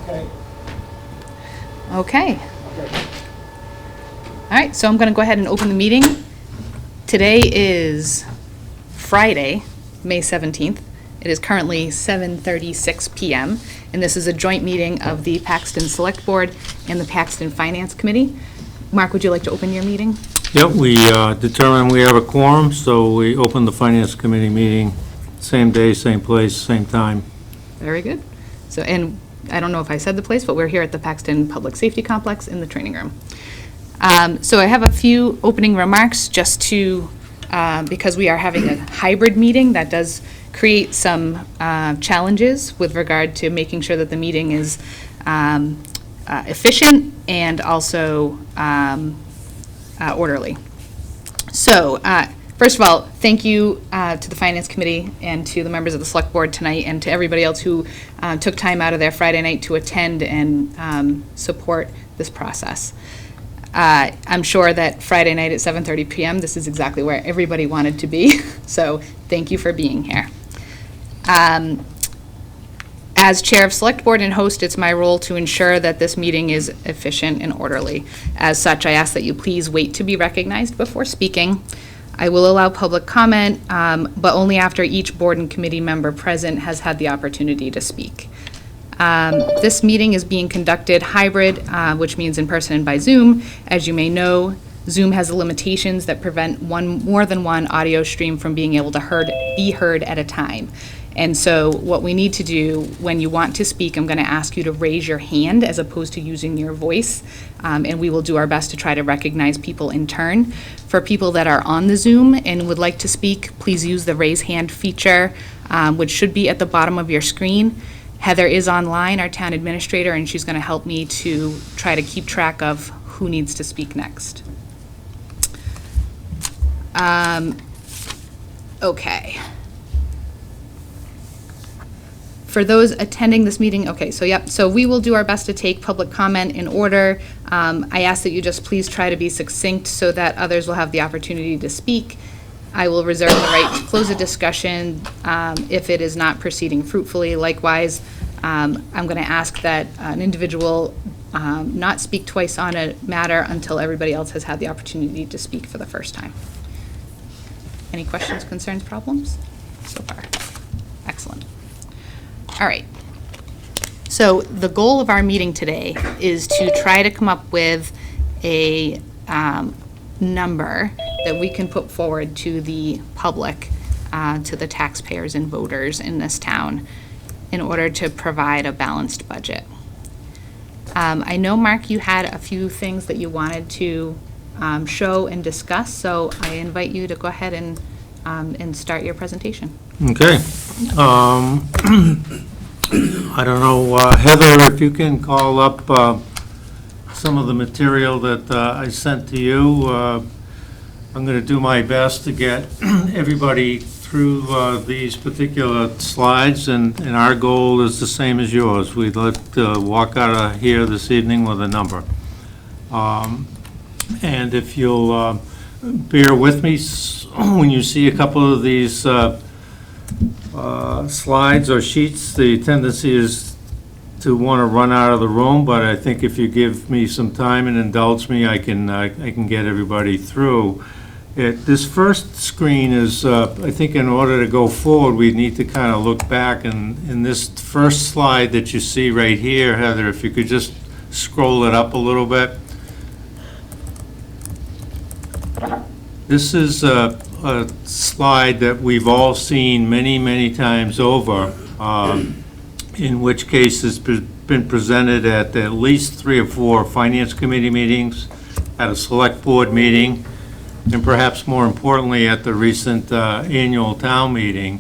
Okay. Okay. All right, so I'm going to go ahead and open the meeting. Today is Friday, May 17th. It is currently 7:36 p.m., and this is a joint meeting of the Paxton Select Board and the Paxton Finance Committee. Mark, would you like to open your meeting? Yep, we determined we have a quorum, so we opened the Finance Committee meeting, same day, same place, same time. Very good. So, and I don't know if I said the place, but we're here at the Paxton Public Safety Complex in the training room. So I have a few opening remarks just to, because we are having a hybrid meeting that does create some challenges with regard to making sure that the meeting is efficient and also orderly. So first of all, thank you to the Finance Committee and to the members of the Select Board tonight and to everybody else who took time out of their Friday night to attend and support this process. I'm sure that Friday night at 7:30 p.m., this is exactly where everybody wanted to be, so thank you for being here. As Chair of Select Board and host, it's my role to ensure that this meeting is efficient and orderly. As such, I ask that you please wait to be recognized before speaking. I will allow public comment, but only after each board and committee member present has had the opportunity to speak. This meeting is being conducted hybrid, which means in person and by Zoom. As you may know, Zoom has limitations that prevent more than one audio stream from being able to be heard at a time. And so what we need to do when you want to speak, I'm going to ask you to raise your hand as opposed to using your voice, and we will do our best to try to recognize people in turn. For people that are on the Zoom and would like to speak, please use the raise hand feature, which should be at the bottom of your screen. Heather is online, our town administrator, and she's going to help me to try to keep track of who needs to speak next. Okay. For those attending this meeting, okay, so we will do our best to take public comment in order. I ask that you just please try to be succinct so that others will have the opportunity to speak. I will reserve the right to close a discussion if it is not proceeding fruitfully. Likewise, I'm going to ask that an individual not speak twice on a matter until everybody else has had the opportunity to speak for the first time. Any questions, concerns, problems so far? Excellent. All right. So the goal of our meeting today is to try to come up with a number that we can put forward to the public, to the taxpayers and voters in this town in order to provide a balanced budget. I know, Mark, you had a few things that you wanted to show and discuss, so I invite you to go ahead and start your presentation. Okay. I don't know, Heather, if you can call up some of the material that I sent to you. I'm going to do my best to get everybody through these particular slides, and our goal is the same as yours. We'd like to walk out of here this evening with a number. And if you'll bear with me, when you see a couple of these slides or sheets, the tendency is to want to run out of the room, but I think if you give me some time and indulge me, I can get everybody through. This first screen is, I think in order to go forward, we need to kind of look back, and in this first slide that you see right here, Heather, if you could just scroll it up a little bit. This is a slide that we've all seen many, many times over, in which case it's been presented at least 3 or 4 Finance Committee meetings, at a Select Board meeting, and perhaps more importantly at the recent annual town meeting,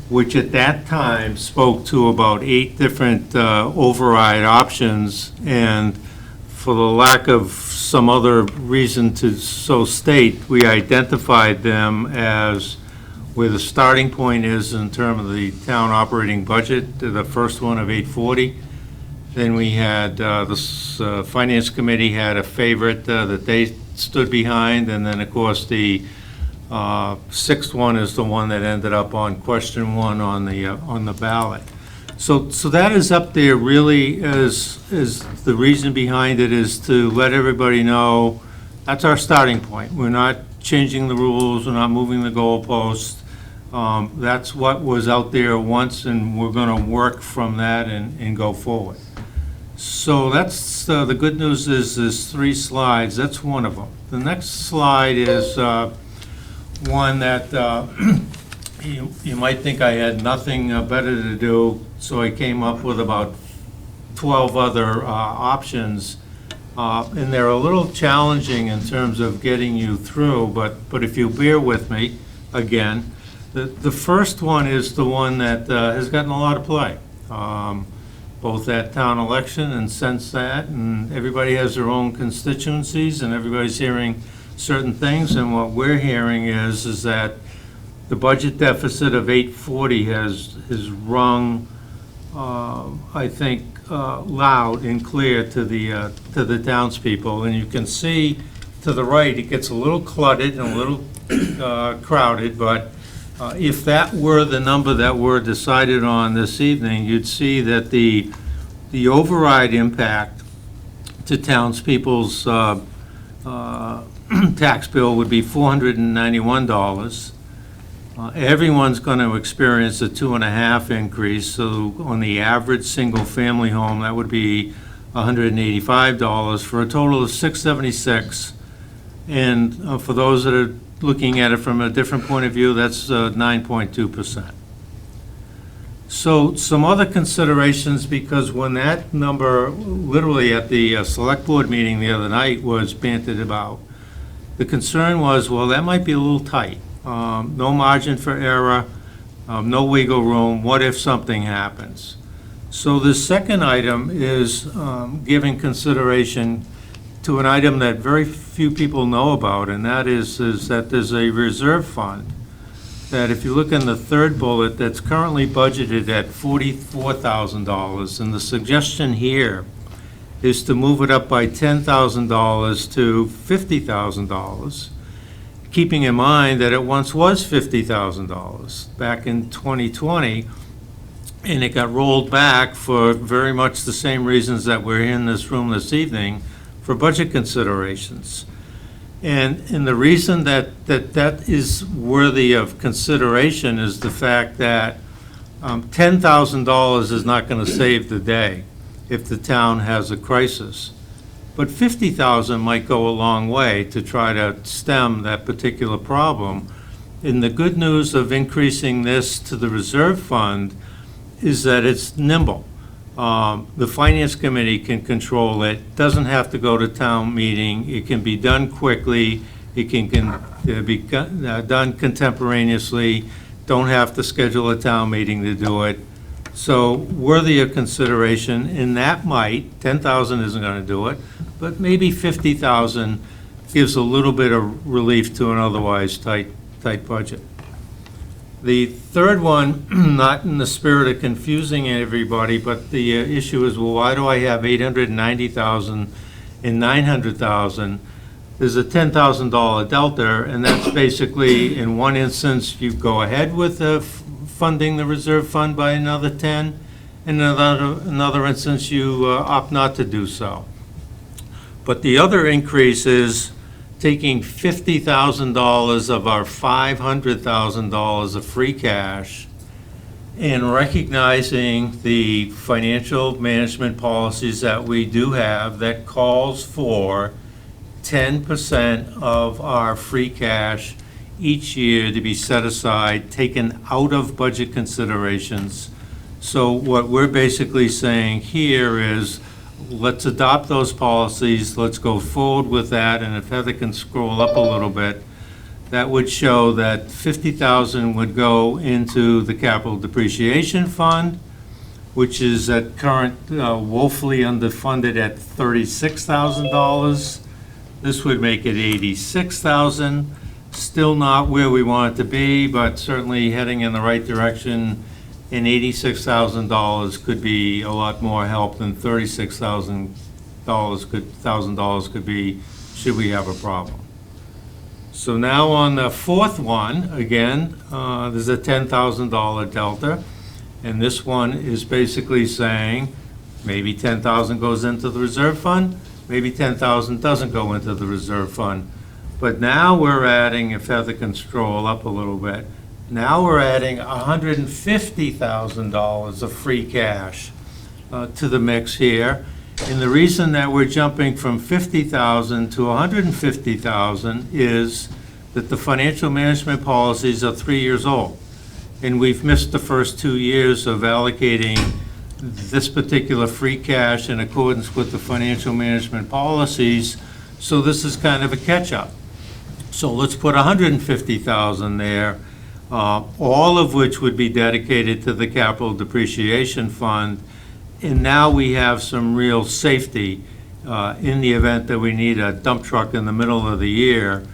which at that time spoke to about 8 different override options, and for the lack of some other reason to so state, we identified them as where the starting point is in terms of the town operating budget, the first one of 840. Then we had the Finance Committee had a favorite that they stood behind, and then of course the 6th one is the one that ended up on question 1 on the ballot. So that is up there really as the reason behind it is to let everybody know that's our starting point. We're not changing the rules, we're not moving the goalposts. That's what was out there once, and we're going to work from that and go forward. So that's, the good news is there's 3 slides, that's one of them. The next slide is one that you might think I had nothing better to do, so I came up with about 12 other options. And they're a little challenging in terms of getting you through, but if you bear with me, again, the first one is the one that has gotten a lot of play. Both at town election and since that, and everybody has their own constituencies, and everybody's hearing certain things, and what we're hearing is that the budget deficit of 840 has rung, I think, loud and clear to the townspeople, and you can see to the right, it gets a little cluttered and a little crowded, but if that were the number that were decided on this evening, you'd see that the override impact to townspeople's tax bill would be $491. Everyone's going to experience a 2.5 increase, so on the average single-family home, that would be $185 for a total of $676. And for those that are looking at it from a different point of view, that's 9.2%. So some other considerations, because when that number, literally at the select board meeting the other night, was bantered about, the concern was, well, that might be a little tight. No margin for error, no wiggle room, what if something happens? So the second item is giving consideration to an item that very few people know about, and that is that there's a reserve fund that, if you look in the third bullet, that's currently budgeted at $44,000, and the suggestion here is to move it up by $10,000 to $50,000, keeping in mind that it once was $50,000 back in 2020, and it got rolled back for very much the same reasons that we're in this room this evening, for budget considerations. And the reason that is worthy of consideration is the fact that $10,000 is not going to save the day if the town has a crisis. But $50,000 might go a long way to try to stem that particular problem. And the good news of increasing this to the reserve fund is that it's nimble. The Finance Committee can control it, doesn't have to go to town meeting, it can be done quickly, it can be done contemporaneously, don't have to schedule a town meeting to do it. So worthy of consideration, and that might, 10,000 isn't going to do it, but maybe 50,000 gives a little bit of relief to an otherwise tight budget. The third one, not in the spirit of confusing everybody, but the issue is, well, why do I have 890,000 and 900,000? There's a $10,000 delta, and that's basically, in one instance, you go ahead with funding the reserve fund by another 10, and another instance, you opt not to do so. But the other increase is taking $50,000 of our $500,000 of free cash and recognizing the financial management policies that we do have that calls for 10% of our free cash each year to be set aside, taken out of budget considerations. So what we're basically saying here is, let's adopt those policies, let's go forward with that, and if Heather can scroll up a little bit, that would show that 50,000 would go into the capital depreciation fund, which is at current woefully underfunded at $36,000. This would make it 86,000. Still not where we want it to be, but certainly heading in the right direction. And $86,000 could be a lot more help than $36,000 could be, should we have a problem. So now on the fourth one, again, there's a $10,000 delta. And this one is basically saying, maybe 10,000 goes into the reserve fund, maybe 10,000 doesn't go into the reserve fund. But now we're adding, if Heather can scroll up a little bit, now we're adding $150,000 of free cash to the mix here. And the reason that we're jumping from 50,000 to 150,000 is that the financial management policies are 3 years old. And we've missed the first 2 years of allocating this particular free cash in accordance with the financial management policies. So this is kind of a catch-up. So let's put 150,000 there, all of which would be dedicated to the capital depreciation fund. And now we have some real safety in the event that we need a dump truck in the middle of the year.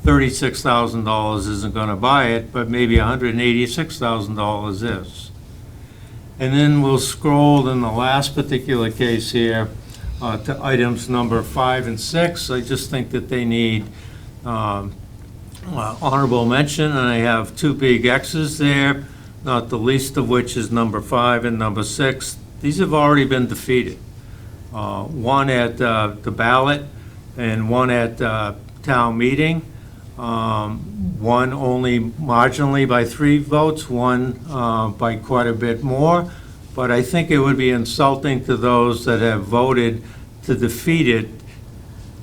$36,000 isn't going to buy it, but maybe $186,000 is. And then we'll scroll in the last particular case here to items number 5 and 6. I just think that they need honorable mention, and I have 2 big X's there, not the least of which is number 5 and number 6. These have already been defeated. One at the ballot and one at town meeting. One only marginally by 3 votes, one by quite a bit more. But I think it would be insulting to those that have voted to defeat it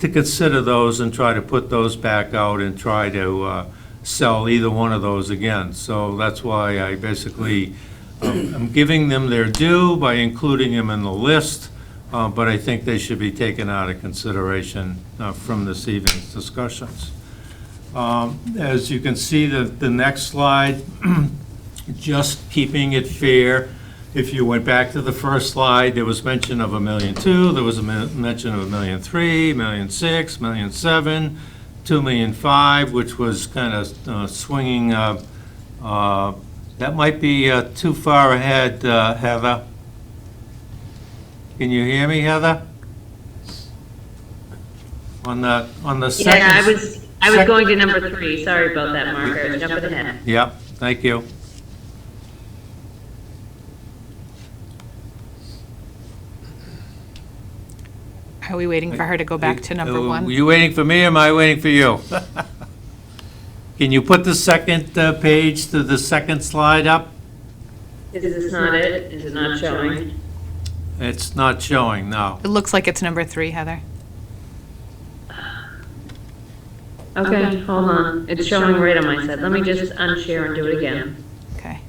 to consider those and try to put those back out and try to sell either one of those again. So that's why I basically I'm giving them their due by including them in the list, but I think they should be taken out of consideration from this evening's discussions. As you can see, the next slide, just keeping it fair. If you went back to the first slide, there was mention of $1.2 million, there was a mention of $1.3 million, $1.6 million, $1.7 million, $2.5 million, which was kind of swinging. That might be too far ahead, Heather. Can you hear me, Heather? On the second. Yeah, I was going to number 3. Sorry about that, Mark. I was jumping ahead. Yep, thank you. Are we waiting for her to go back to number 1? Were you waiting for me, or am I waiting for you? Can you put the second page to the second slide up? Is this not it? Is it not showing? It's not showing, no. It looks like it's number 3, Heather. Okay, hold on. It's showing right on my side. Let me just unshare and do it again. Okay.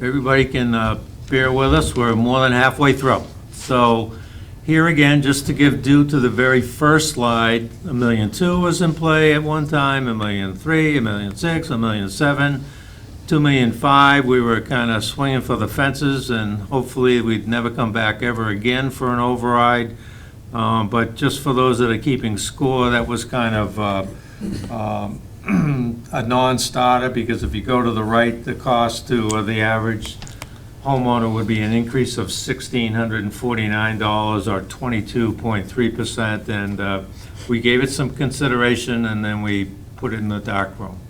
Everybody can bear with us, we're more than halfway through. So here again, just to give due to the very first slide, $1.2 million was in play at one time, $1.3 million, $1.6 million, $1.7 million, $2.5 million. We were kind of swinging for the fences, and hopefully we'd never come back ever again for an override. But just for those that are keeping score, that was kind of a non-starter, because if you go to the right, the cost to the average homeowner would be an increase of $1,649 or 22.3%, and we gave it some consideration, and then we put it in the dark room.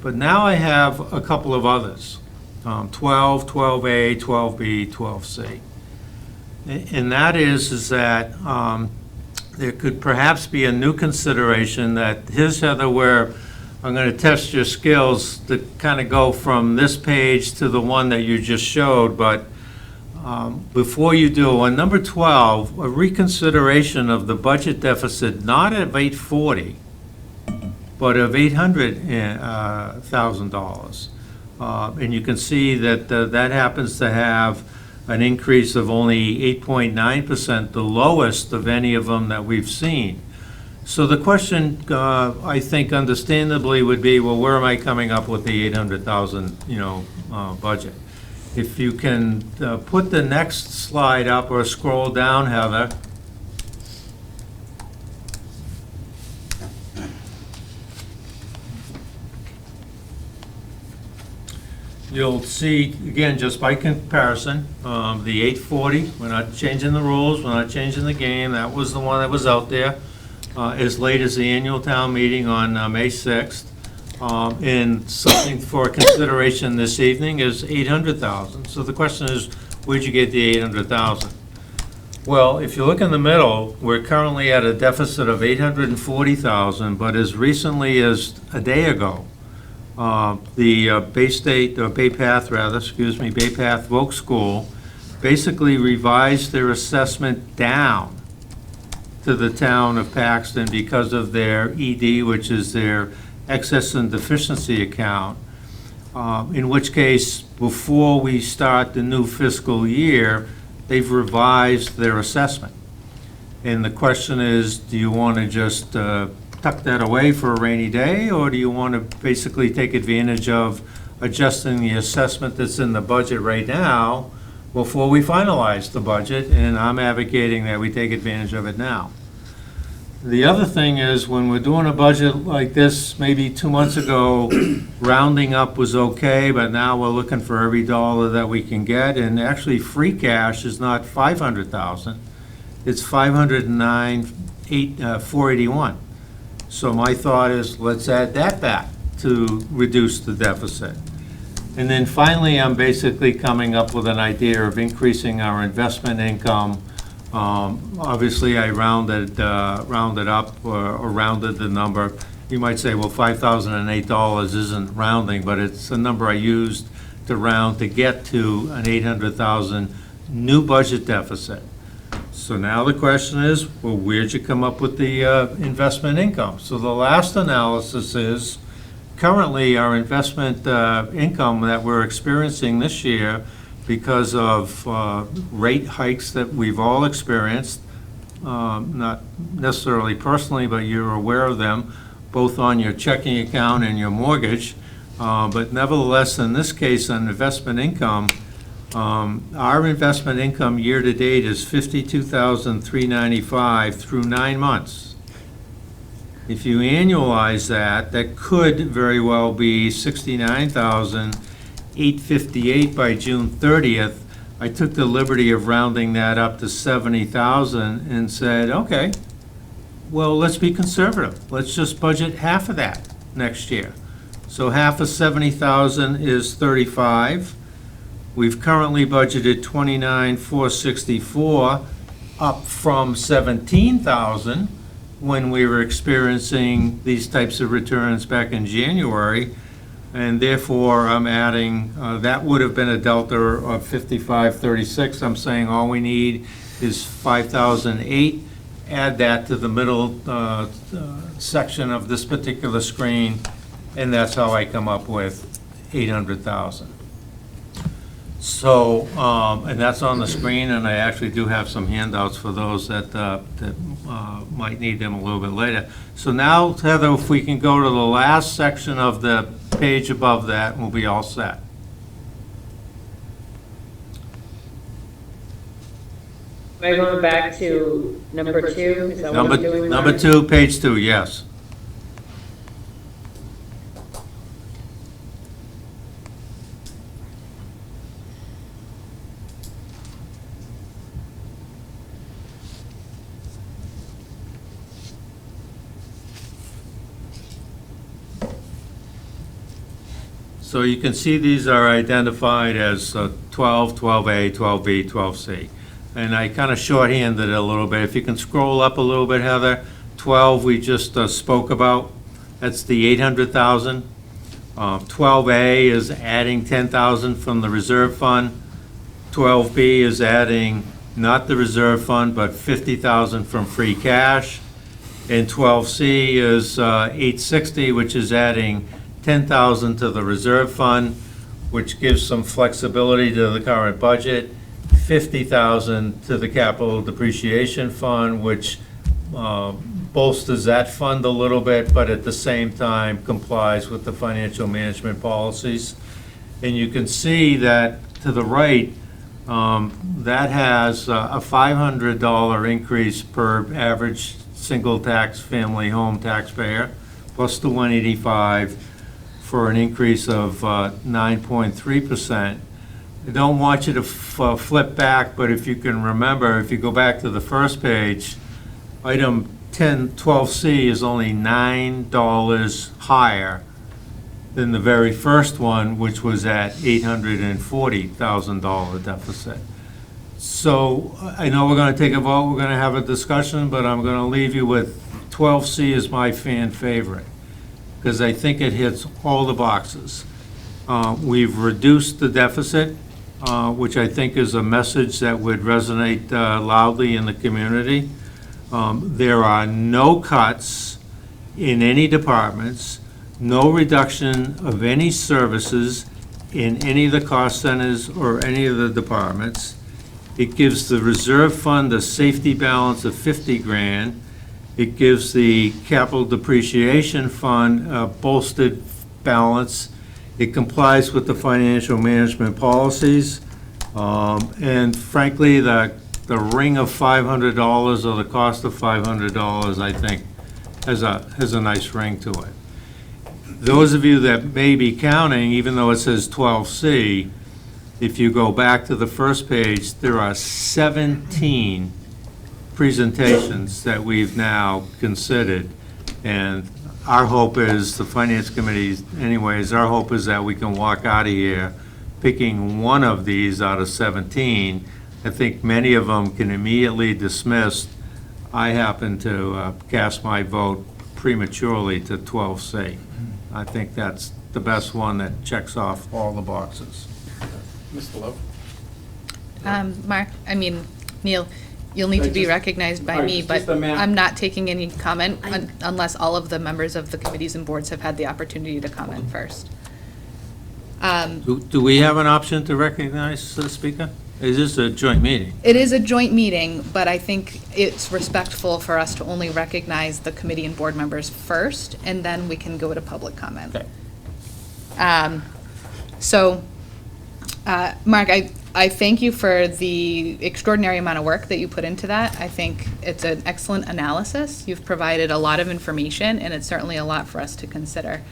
But now I have a couple of others, 12, 12A, 12B, 12C. And that is that there could perhaps be a new consideration that, here's, Heather, where I'm going to test your skills to kind of go from this page to the one that you just showed, but before you do, on number 12, a reconsideration of the budget deficit, not of $840, but of $800,000. And you can see that that happens to have an increase of only 8.9%, the lowest of any of them that we've seen. So the question, I think understandably, would be, well, where am I coming up with the 800,000, budget? If you can put the next slide up or scroll down, Heather. you'll see, again, just by comparison, the 840, we're not changing the rules, we're not changing the game. That was the one that was out there as late as the annual town meeting on May 6th. And something for consideration this evening is 800,000. So the question is, where'd you get the 800,000? Well, if you look in the middle, we're currently at a deficit of 840,000, but as recently as a day ago, the Bay Path Voc School basically revised their assessment down to the town of Paxton because of their ED, which is their excess and deficiency account, in which case, before we start the new fiscal year, they've revised their assessment. And the question is, do you want to just tuck that away for a rainy day, or do you want to basically take advantage of adjusting the assessment that's in the budget right now before we finalize the budget? And I'm advocating that we take advantage of it now. The other thing is, when we're doing a budget like this, maybe 2 months ago, rounding up was okay, but now we're looking for every dollar that we can get, and actually free cash is not 500,000, it's 509,481. So my thought is, let's add that back to reduce the deficit. And then finally, I'm basically coming up with an idea of increasing our investment income. Obviously, I rounded up or rounded the number. You might say, well, $5,008 isn't rounding, but it's a number I used to round to get to an 800,000 new budget deficit. So now the question is, well, where'd you come up with the investment income? So the last analysis is, currently our investment income that we're experiencing this year, because of rate hikes that we've all experienced, not necessarily personally, but you're aware of them, both on your checking account and your mortgage. But nevertheless, in this case, on investment income, our investment income year-to-date is $52,395 through 9 months. If you annualize that, that could very well be $69,858 by June 30th. I took the liberty of rounding that up to 70,000 and said, okay, well, let's be conservative. Let's just budget half of that next year. So half of 70,000 is 35. We've currently budgeted 29,464, up from 17,000 when we were experiencing these types of returns back in January. And therefore, I'm adding, that would have been a delta of 5536. I'm saying all we need is 5,008. Add that to the middle section of this particular screen, and that's how I come up with 800,000. So, and that's on the screen, and I actually do have some handouts for those that might need them a little bit later. So now, Heather, if we can go to the last section of the page above that, we'll be all set. Am I going back to number 2? Is that what I'm doing? Number 2, page 2, yes. So you can see these are identified as 12, 12A, 12B, 12C. And I kind of shorthanded it a little bit. If you can scroll up a little bit, Heather, 12 we just spoke about. That's the 800,000. 12A is adding 10,000 from the reserve fund. 12B is adding not the reserve fund, but 50,000 from free cash. And 12C is 860, which is adding 10,000 to the reserve fund, which gives some flexibility to the current budget, 50,000 to the capital depreciation fund, which bolsters that fund a little bit, but at the same time complies with the financial management policies. And you can see that to the right, that has a $500 increase per average single tax family home taxpayer, plus the 185 for an increase of 9.3%. I don't want you to flip back, but if you can remember, if you go back to the first page, item 12C is only $9 higher than the very first one, which was at $840,000 deficit. So I know we're going to take a vote, we're going to have a discussion, but I'm going to leave you with 12C is my fan favorite, because I think it hits all the boxes. We've reduced the deficit, which I think is a message that would resonate loudly in the community. There are no cuts in any departments, no reduction of any services in any of the cost centers or any of the departments. It gives the reserve fund a safety balance of 50 grand. It gives the capital depreciation fund a bolstered balance. It complies with the financial management policies. And frankly, the ring of $500 or the cost of $500, I think, has a nice ring to it. Those of you that may be counting, even though it says 12C, if you go back to the first page, there are 17 presentations that we've now considered. And our hope is, the Finance Committee, anyways, our hope is that we can walk out of here picking one of these out of 17. I think many of them can immediately dismiss. I happen to cast my vote prematurely to 12C. I think that's the best one that checks off all the boxes. Mr. Love? Neil, you'll need to be recognized by me, but Just a minute. I'm not taking any comment unless all of the members of the committees and boards have had the opportunity to comment first. Do we have an option to recognize the speaker? Is this a joint meeting? It is a joint meeting, but I think it's respectful for us to only recognize the committee and board members first, and then we can go to public comment. Okay. Mark, I thank you for the extraordinary amount of work that you put into that. I think it's an excellent analysis. You've provided a lot of information, and it's certainly a lot for us to consider.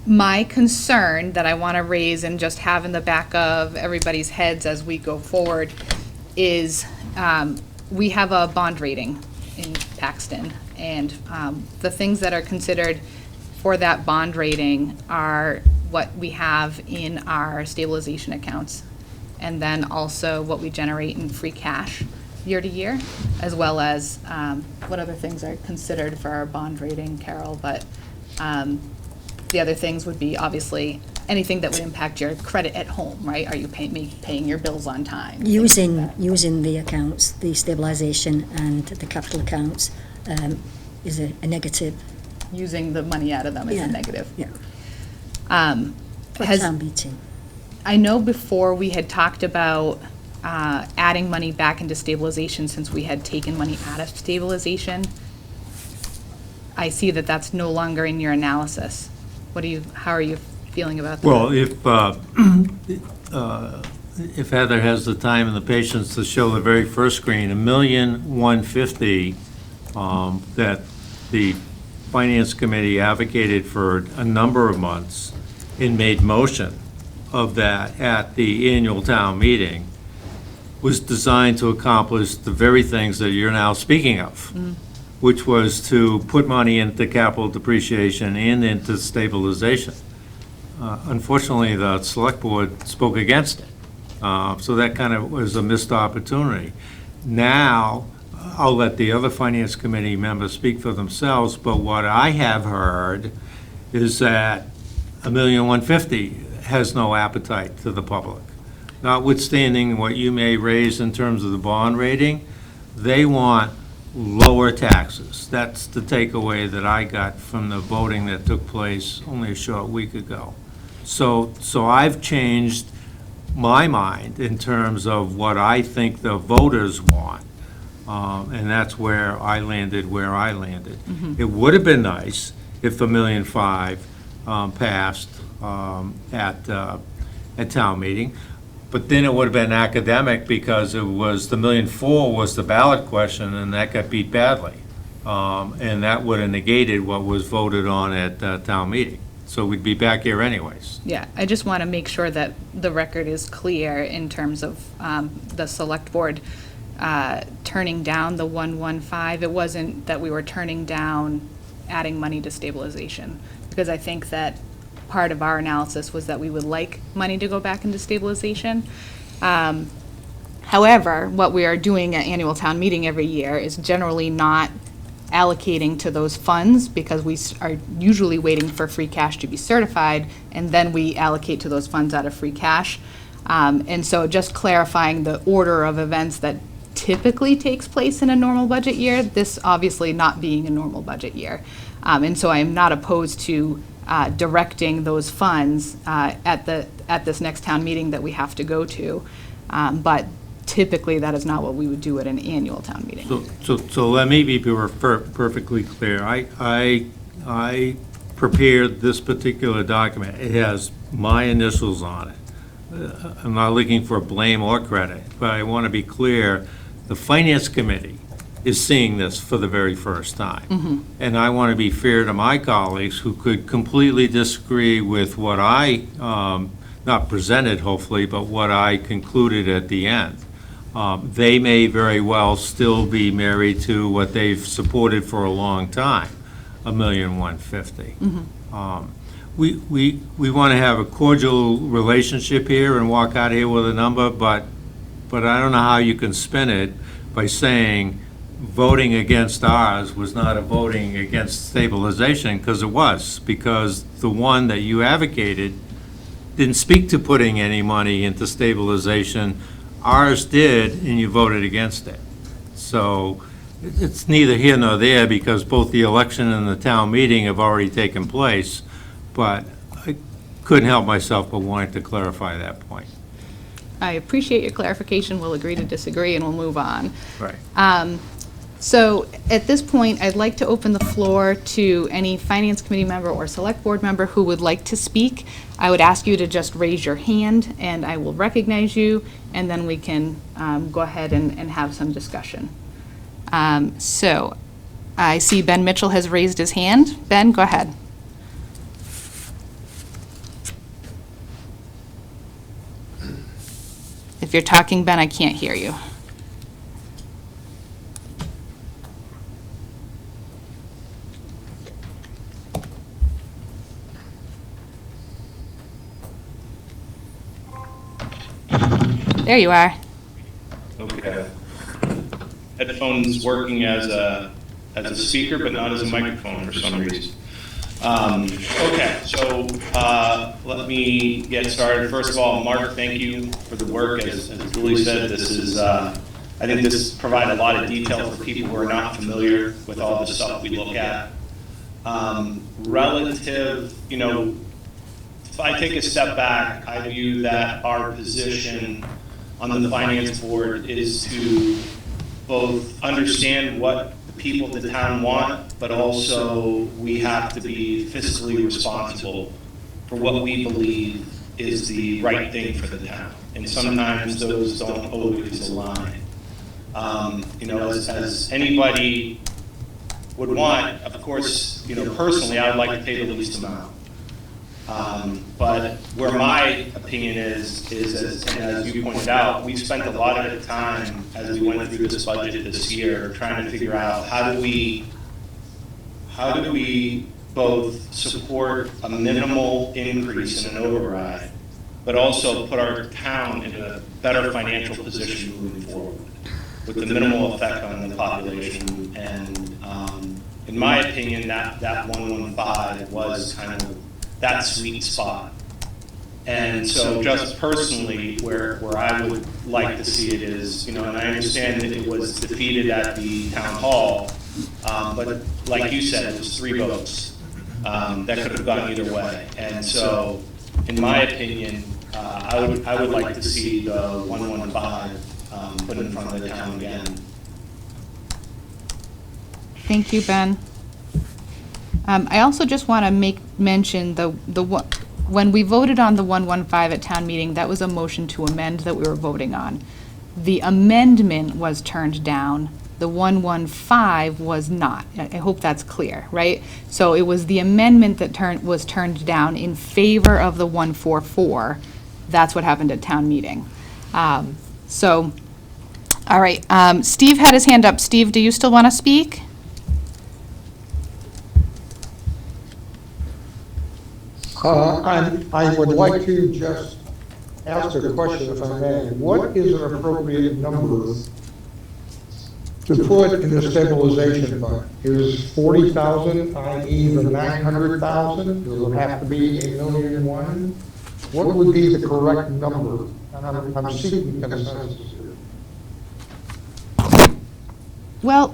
My concern that I want to raise and just have in the back of everybody's heads as we go forward is we have a bond rating in Paxton, and the things that are considered for that bond rating are what we have in our stabilization accounts, and then also what we generate in free cash year to year, as well as what other things are considered for our bond rating, Carol, but the other things would be obviously anything that would impact your credit at home, right? Are you paying your bills on time? Using the accounts, the stabilization and the capital accounts is a negative. Using the money out of them is a negative. Yeah. For town meeting. I know before we had talked about adding money back into stabilization since we had taken money out of stabilization. I see that that's no longer in your analysis. How are you feeling about that? Well, if Heather has the time and the patience to show the very first screen, $1,150,000 that the Finance Committee advocated for a number of months and made motion of that at the annual town meeting was designed to accomplish the very things that you're now speaking of, which was to put money into capital depreciation and into stabilization. Unfortunately, the Select Board spoke against it. So that kind of was a missed opportunity. Now, I'll let the other Finance Committee members speak for themselves, but what I have heard is that $1,150,000 has no appetite to the public. Notwithstanding what you may raise in terms of the bond rating, they want lower taxes. That's the takeaway that I got from the voting that took place only a short week ago. So I've changed my mind in terms of what I think the voters want. And that's where I landed It would have been nice if the $1,500,000 passed at town meeting, but then it would have been academic because it was the $1,400,000 was the ballot question, and that got beat badly. And that would have negated what was voted on at town meeting. So we'd be back here anyways. Yeah, I just want to make sure that the record is clear in terms of the select board turning down the 115. It wasn't that we were turning down adding money to stabilization, because I think that part of our analysis was that we would like money to go back into stabilization. However, what we are doing at annual town meeting every year is generally not allocating to those funds, because we are usually waiting for free cash to be certified, and then we allocate to those funds out of free cash. And so just clarifying the order of events that typically takes place in a normal budget year, this obviously not being a normal budget year. And so I am not opposed to directing those funds at this next town meeting that we have to go to. But typically, that is not what we would do at an annual town meeting. So let me be perfectly clear. I prepared this particular document. It has my initials on it. I'm not looking for blame or credit, but I want to be clear, the Finance Committee is seeing this for the very first time. And I want to be fair to my colleagues who could completely disagree with what I, not presented hopefully, but what I concluded at the end. They may very well still be married to what they've supported for a long time, $1,150,000. We want to have a cordial relationship here and walk out here with a number, but I don't know how you can spin it by saying voting against ours was not a voting against stabilization, because it was, because the one that you advocated didn't speak to putting any money into stabilization. Ours did, and you voted against it. So it's neither here nor there, because both the election and the town meeting have already taken place, but I couldn't help myself but wanting to clarify that point. I appreciate your clarification. We'll agree to disagree, and we'll move on. Right. So at this point, I'd like to open the floor to any Finance Committee member or Select Board member who would like to speak. I would ask you to just raise your hand, and I will recognize you, and then we can go ahead and have some discussion. So I see Ben Mitchell has raised his hand. Ben, go ahead. If you're talking, Ben, I can't hear you. There you are. Okay. Headphones working as a speaker, but not as a microphone for some reason. Okay, so let me get started. First of all, Mark, thank you for the work. As Julie said, this is, I think this provides a lot of detail for people who are not familiar with all the stuff we look at. Relative, if I take a step back, I view that our position on the finance board is to both understand what the people of the town want, but also we have to be fiscally responsible for what we believe is the right thing for the town. And sometimes those don't always align. As anybody would want, of course, personally, I would like to pay the least amount. But where my opinion is as you pointed out, we've spent a lot of time as we went through this budget this year trying to figure out how do we both support a minimal increase in an override, but also put our town in a better financial position moving forward with the minimal effect on the population. And in my opinion, that 115 was kind of that sweet spot. And so just personally, where I would like to see it is, and I understand that it was defeated at the town hall, but like you said, it was 3 votes that could have gone either way. And so, in my opinion, I would like to see the 115 put in front of the town again. Thank you, Ben. I also just want to make mention when we voted on the 115 at town meeting, that was a motion to amend that we were voting on. The amendment was turned down. The 115 was not. I hope that's clear, right? So it was the amendment that was turned down in favor of the 144. That's what happened at town meeting. So, all right, Steve had his hand up. Steve, do you still want to speak? I would like to just ask a question, if I may. What is an appropriate number to put in the stabilization fund? Is 40,000, i.e. the 900,000? Does it have to be $1,000,001? What would be the correct number? And I'm seeking consensus here. Well,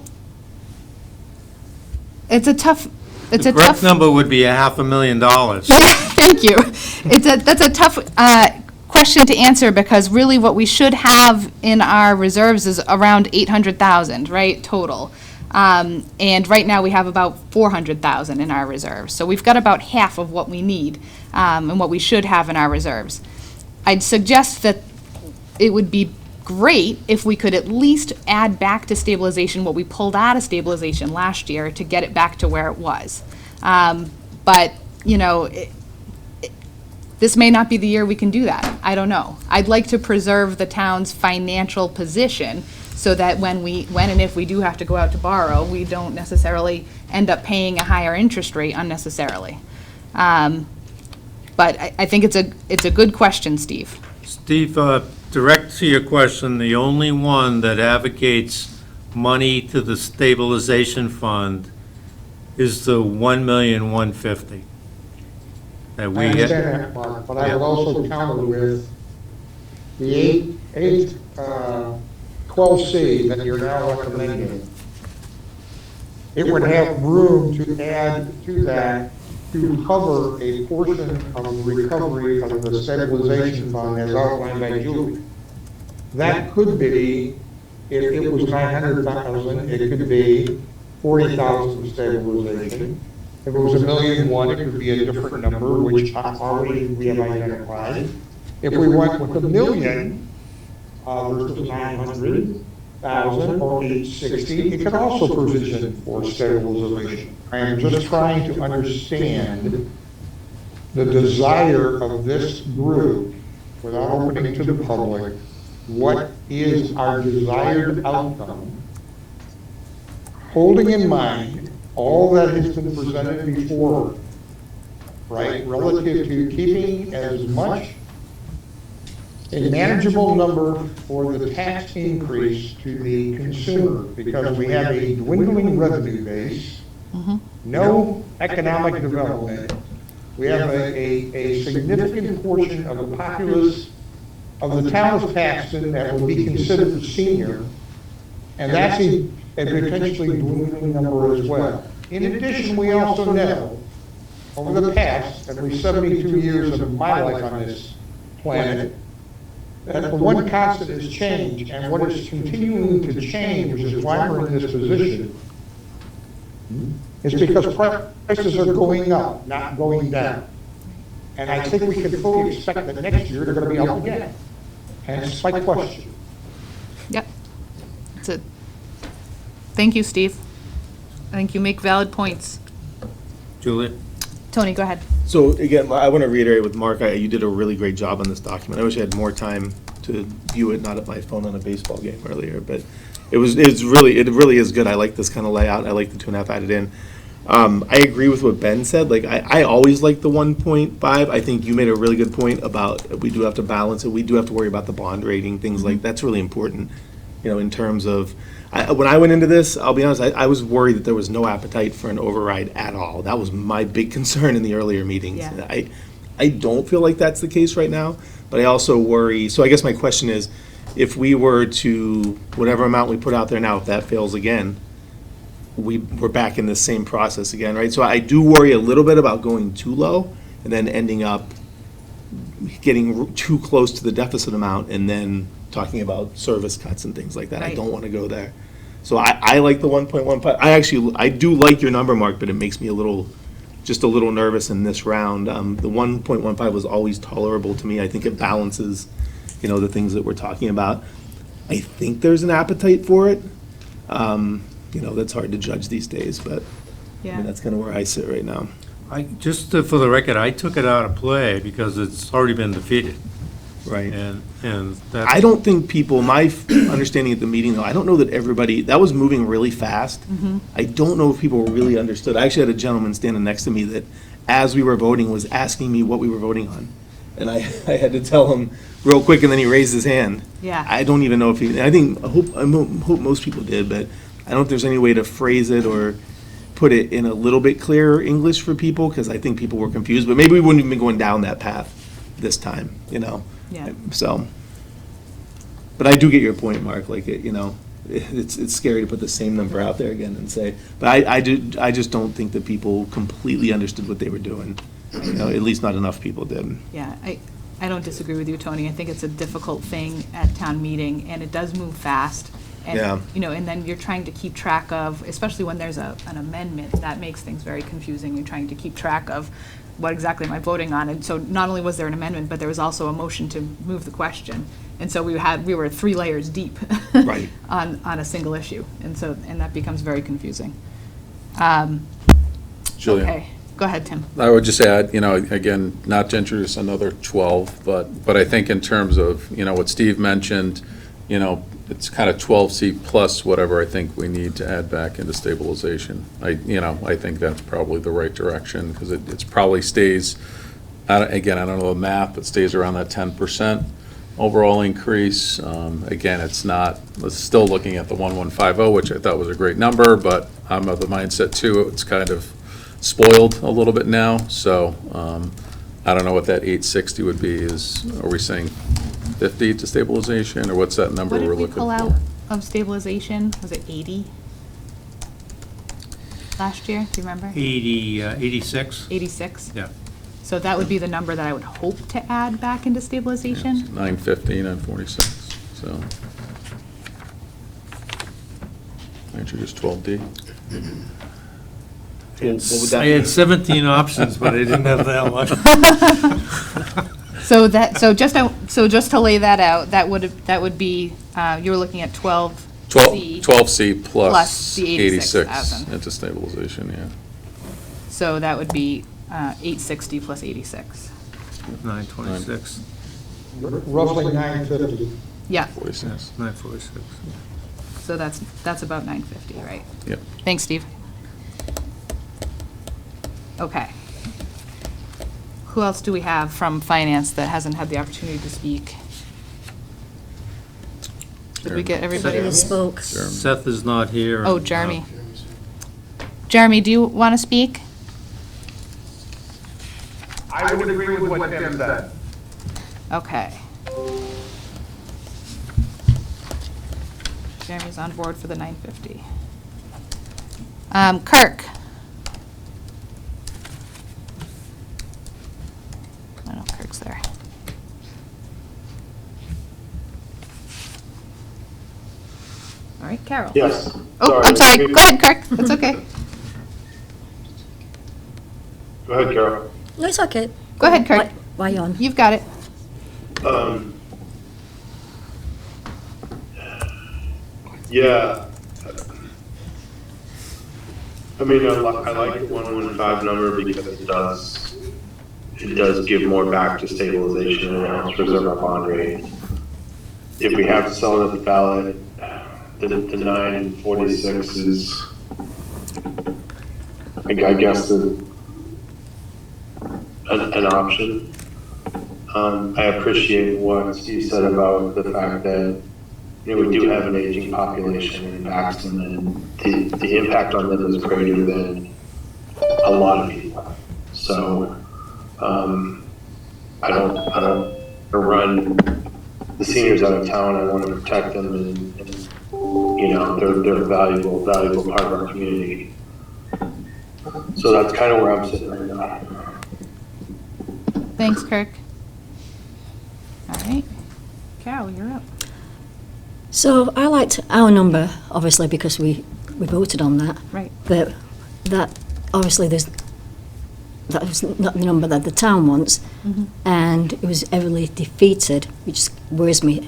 it's a tough. The correct number would be $500,000. Thank you. That's a tough question to answer, because really what we should have in our reserves is around 800,000, right, total. And right now we have about 400,000 in our reserves. So we've got about half of what we need and what we should have in our reserves. I'd suggest that it would be great if we could at least add back to stabilization what we pulled out of stabilization last year to get it back to where it was. But, you know, this may not be the year we can do that. I don't know. I'd like to preserve the town's financial position so that when and if we do have to go out to borrow, we don't necessarily end up paying a higher interest rate unnecessarily. But I think it's a good question, Steve. Steve, direct to your question, the only one that advocates money to the stabilization fund is the $1,150,000 that we I get. understand that, Mark, but I would also counter with the 12C that you're now recommending. It would have room to add to that to cover a portion of the recovery of the stabilization fund as outlined by Julie. That could be, if it was 900,000, it could be 40,000 stabilization. If it was $1,000,001, it could be a different number, which already we have identified. If we went with $1,000,000 versus 900,000 or 860, it could also provision for stabilization. I am just trying to understand the desire of this group, without opening to the public, what is our desired outcome, holding in mind all that has been presented before, right, relative to keeping as much a manageable number for the tax increase to the consumer, because we have a dwindling revenue base, no economic development. We have a significant portion of the populace of the town of Paxton that would be considered senior, and that's a potentially dwindling number as well. In addition, we also know, over the past, at least 72 years of my life on this planet, that the one constant is change, and what is continuing to change, which is why we're in this position, is because prices are going up, not going down. And I think we can fully expect that next year they're going to be up again. Hence my question. Yep. That's it. Thank you, Steve. I think you make valid points. Julia? Tony, go ahead. So again, I want to reiterate with Mark, you did a really great job on this document. I wish I had more time to view it, not at my phone on a baseball game earlier, but it really is good. I like this kind of layout. I like the 2.5 added in. I agree with what Ben said. Like, I always like the 1.5. I think you made a really good point about we do have to balance it. We do have to worry about the bond rating, things like that's really important, you know, in terms of, when I went into this, I'll be honest, I was worried that there was no appetite for an override at all. That was my big concern in the earlier meetings. Yeah. I don't feel like that's the case right now, but I also worry, so I guess my question is, if we were to, whatever amount we put out there now, if that fails again, we're back in the same process again, right? So I do worry a little bit about going too low and then ending up getting too close to the deficit amount and then talking about service cuts and things like that. I Right. don't want to go there. So I like the 1.15. I do like your number, Mark, but it makes me just a little nervous in this round. The 1.15 was always tolerable to me. I think it balances, the things that we're talking about. I think there's an appetite for it. That's hard to judge these days, but I mean, that's kind of where I sit right now. For the record, I took it out of play because it's already been defeated. Right. And that's. I don't think people, understanding at the meeting, though, I don't know that everybody, that was moving really fast. I don't know if people really understood. I actually had a gentleman standing next to me that, as we were voting, was asking me what we were voting on. And I had to tell him real quick, and then he raised his hand. Yeah. I don't even know if he, I hope most people did, but I don't know if there's any way to phrase it or put it in a little bit clearer English for people, because I think people were confused, but maybe we wouldn't even be going down that path this time, Yeah. So, but I do get your point, Mark, like, it's scary to put the same number out there again and say, but I just don't think that people completely understood what they were doing. At least not enough people did. Yeah, I don't disagree with you, Tony. I think it's a difficult thing at town meeting, and it does move fast. And, Yeah. And then you're trying to keep track of, especially when there's an amendment, that makes things very confusing. You're trying to keep track of what exactly am I voting on? And so not only was there an amendment, but there was also a motion to move the question. And so we were 3 layers deep. Right. on a single issue. And that becomes very confusing. Julia. Okay, go ahead, Tim. I would just add, again, not to introduce another 12, but I think in terms of, what Steve mentioned, it's kind of 12C plus whatever I think we need to add back into stabilization. I think that's probably the right direction, because it's probably stays, again, I don't know the math, but stays around that 10% overall increase. Again, it's still looking at the 1150, which I thought was a great number, but I'm of the mindset too, it's kind of spoiled a little bit now, so I don't know what that 860 would be. Are we saying 50 to stabilization, or what's that number What we're did we looking pull for? out of stabilization? Was it 80 last year? Do you remember? 86? 86? Yeah. So that would be the number that I would hope to add back into stabilization? 950, 946, so. I introduced 12D. What would that I be? had 17 options, but I didn't have that much. So just to lay that out, that would be, you were looking at 12C. 12C Plus plus the 86 86,000. into stabilization, yeah. So that would be 860 plus 86. 926. Roughly 950. Yeah, 46. 946. so that's about 950, right? Yep. Thanks, Steve. Okay. Who else do we have from finance that hasn't had the opportunity to speak? Did we get everybody? They spoke. Seth is not here. Oh, Jeremy. Jeremy, do you want to speak? I would agree with what Tim said. Okay. Jeremy's on board for the 950. Kirk? I know Kirk's there. All right, Carol. Yes. Oh, I'm sorry. Go ahead, Kirk. That's okay. Go ahead, Carol. No, it's okay. Go ahead, Kirk. Why on? You've got it. Yeah. I mean, I like the 115 number because it does give more back to stabilization and it helps preserve our bond rate. If we have to sell it at the ballot, the 946 is, I guess, an option. I appreciate what Steve said about the fact that we do have an aging population in Paxton, and the impact on them is greater than a lot of people. So I don't run the seniors out of town. I want to protect them, and they're a valuable part of our community. So that's kind of where I'm sitting right now. Thanks, Kirk. All right. Carol, you're up. So I liked our number, obviously, because we voted on that. Right. But that, obviously, that was not the number that the town wants. Mm-hmm. And it was heavily defeated, which worries me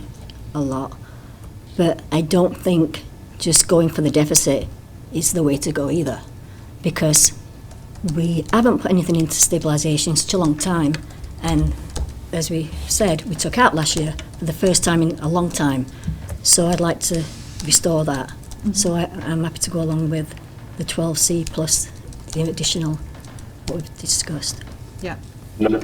a lot. But I don't think just going for the deficit is the way to go either, because we haven't put anything into stabilisation in such a long time, and as we said, we took out last year for the first time in a long time. So I'd like to restore that. So I'm happy to go along with the 12C plus the additional what we've discussed. Yeah. No.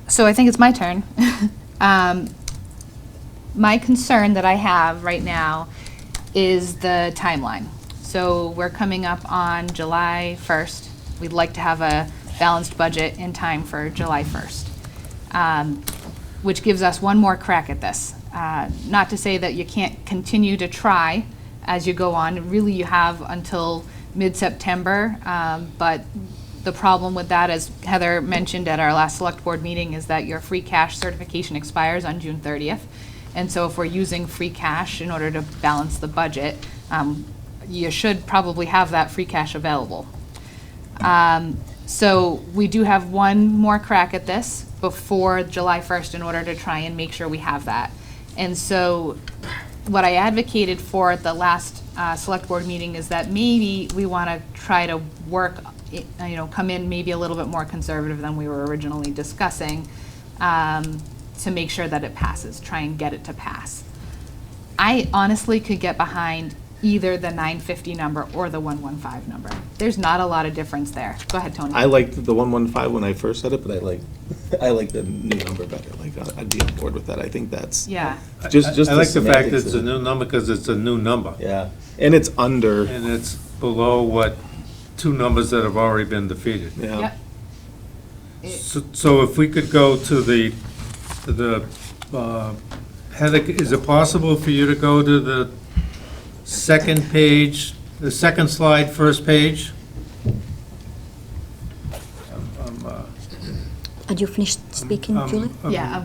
So I think it's my turn. My concern that I have right now is the timeline. So we're coming up on July 1st. We'd like to have a balanced budget in time for July 1st, which gives us one more crack at this. Not to say that you can't continue to try as you go on. Really, you have until mid-September, but the problem with that, as Heather mentioned at our last select board meeting, is that your free cash certification expires on June 30th. And so if we're using free cash in order to balance the budget, you should probably have that free cash available. So we do have one more crack at this before July 1st in order to try and make sure we have that. And so what I advocated for at the last select board meeting is that maybe we want to try to work, come in maybe a little bit more conservative than we were originally discussing, to make sure that it passes, try and get it to pass. I honestly could get behind either the 950 number or the 115 number. There's not a lot of difference there. Go ahead, Tony. I liked the 115 when I first said it, but I like the new number better. Like, I'd be on board with that. I think that's. Yeah. Just I like the fact that semantics it's a of it. new number because it's a new number. Yeah, and it's under. And it's below what two numbers that have already been defeated. Yeah. Yep. So if we could go to the Heather, is it possible for you to go to the second page, the second slide, first page? Had you finished speaking, Julie? Yeah.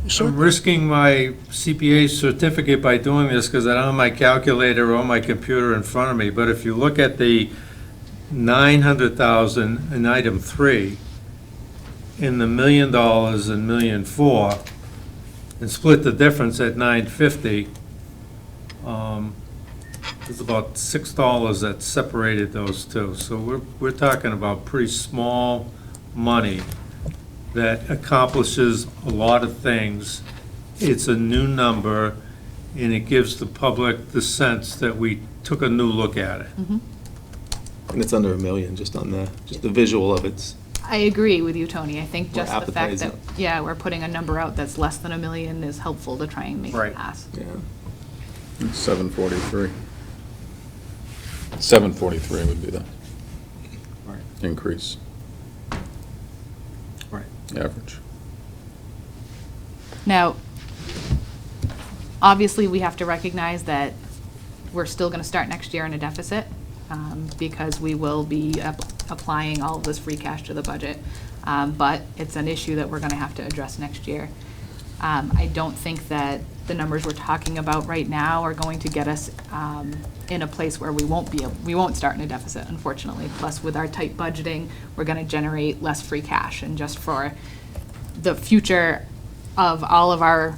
You sure? I'm risking my CPA certificate by doing this because I don't have my calculator or my computer in front of me. But if you look at the 900,000 in item 3, in the $1 million and $1.4 million, and split the difference at 950, there's about $6 that separated those two. So we're talking about pretty small money that accomplishes a lot of things. It's a new number, and it gives the public the sense that we took a new look at it. Mm-hmm. And it's under $1 million, just the visual of it. I agree with you, Tony. I think More just the fact that, appetizing. we're putting a number out that's less than $1 million is helpful to try and make Right. it pass. Yeah. 743. 743 would be the increase. Right. Average. Now, obviously, we have to recognize that we're still going to start next year in a deficit, because we will be applying all of this free cash to the budget. But it's an issue that we're going to have to address next year. I don't think that the numbers we're talking about right now are going to get us in a place where we won't start in a deficit, unfortunately. Plus, with our tight budgeting, we're going to generate less free cash. And just for the future of all of our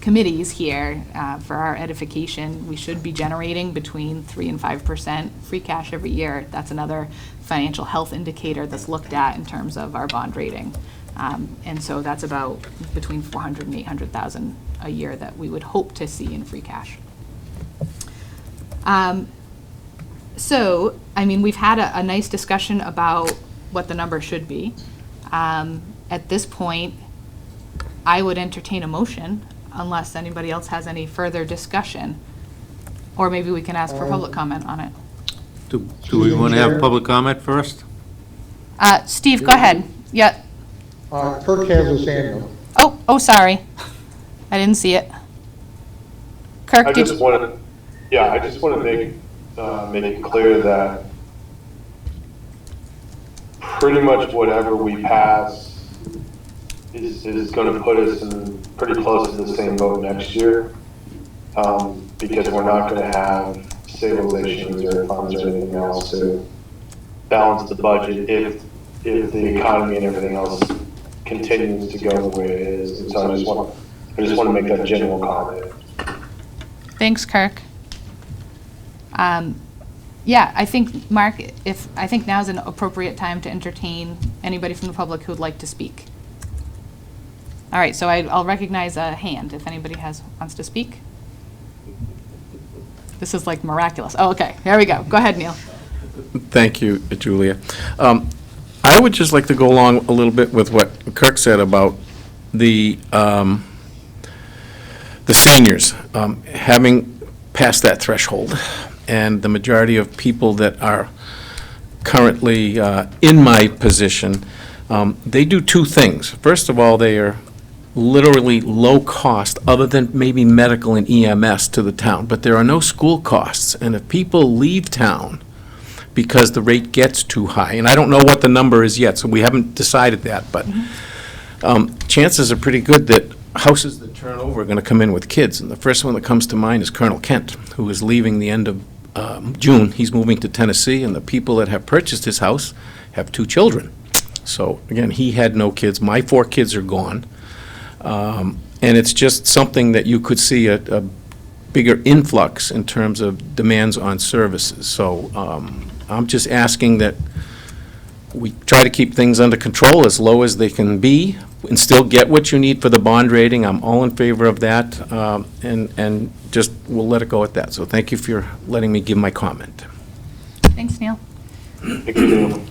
committees here, for our edification, we should be generating between 3% and 5% free cash every year. That's another financial health indicator that's looked at in terms of our bond rating. And so that's about between 400 and 800,000 a year that we would hope to see in free cash. So, I mean, we've had a nice discussion about what the number should be. At this point, I would entertain a motion unless anybody else has any further discussion. Or maybe we can ask for public comment on it. Do we want to have public comment first? Steve, go ahead. Yeah. Kirk has his hand up. Oh, sorry. I didn't see it. Kirk, I did just you? want to make it clear that pretty much whatever we pass is going to put us in pretty close to the same boat next year, because we're not going to have stabilization reserve funds or anything else to balance the budget if the economy and everything else continues to go the way it is. And so I just want I just want to make that general comment. Thanks, Kirk. Yeah, I think, Mark, I think now's an appropriate time to entertain anybody from the public who'd like to speak. All right, so I'll recognize a hand if anybody wants to speak. This is like miraculous. Oh, okay, there we go. Go ahead, Neil. Thank you, Julia. I would just like to go along a little bit with what Kirk said about the seniors having passed that threshold, and the majority of people that are currently in my position, they do two things. First of all, they are literally low cost, other than maybe medical and EMS to the town, but there are no school costs. And if people leave town because the rate gets too high, and I don't know what the number is yet, so we haven't decided that, but chances are pretty good that houses that turn over are going to come in with kids. And the first one that comes to mind is Colonel Kent, who is leaving the end of June. He's moving to Tennessee, and the people that have purchased his house have 2 children. So again, he had no kids. My 4 kids are gone. And it's just something that you could see a bigger influx in terms of demands on services. So I'm just asking that we try to keep things under control as low as they can be and still get what you need for the bond rating. I'm all in favor of that, and just we'll let it go at that. So thank you for letting me give my comment. Thanks, Neil. Thank you, Neil.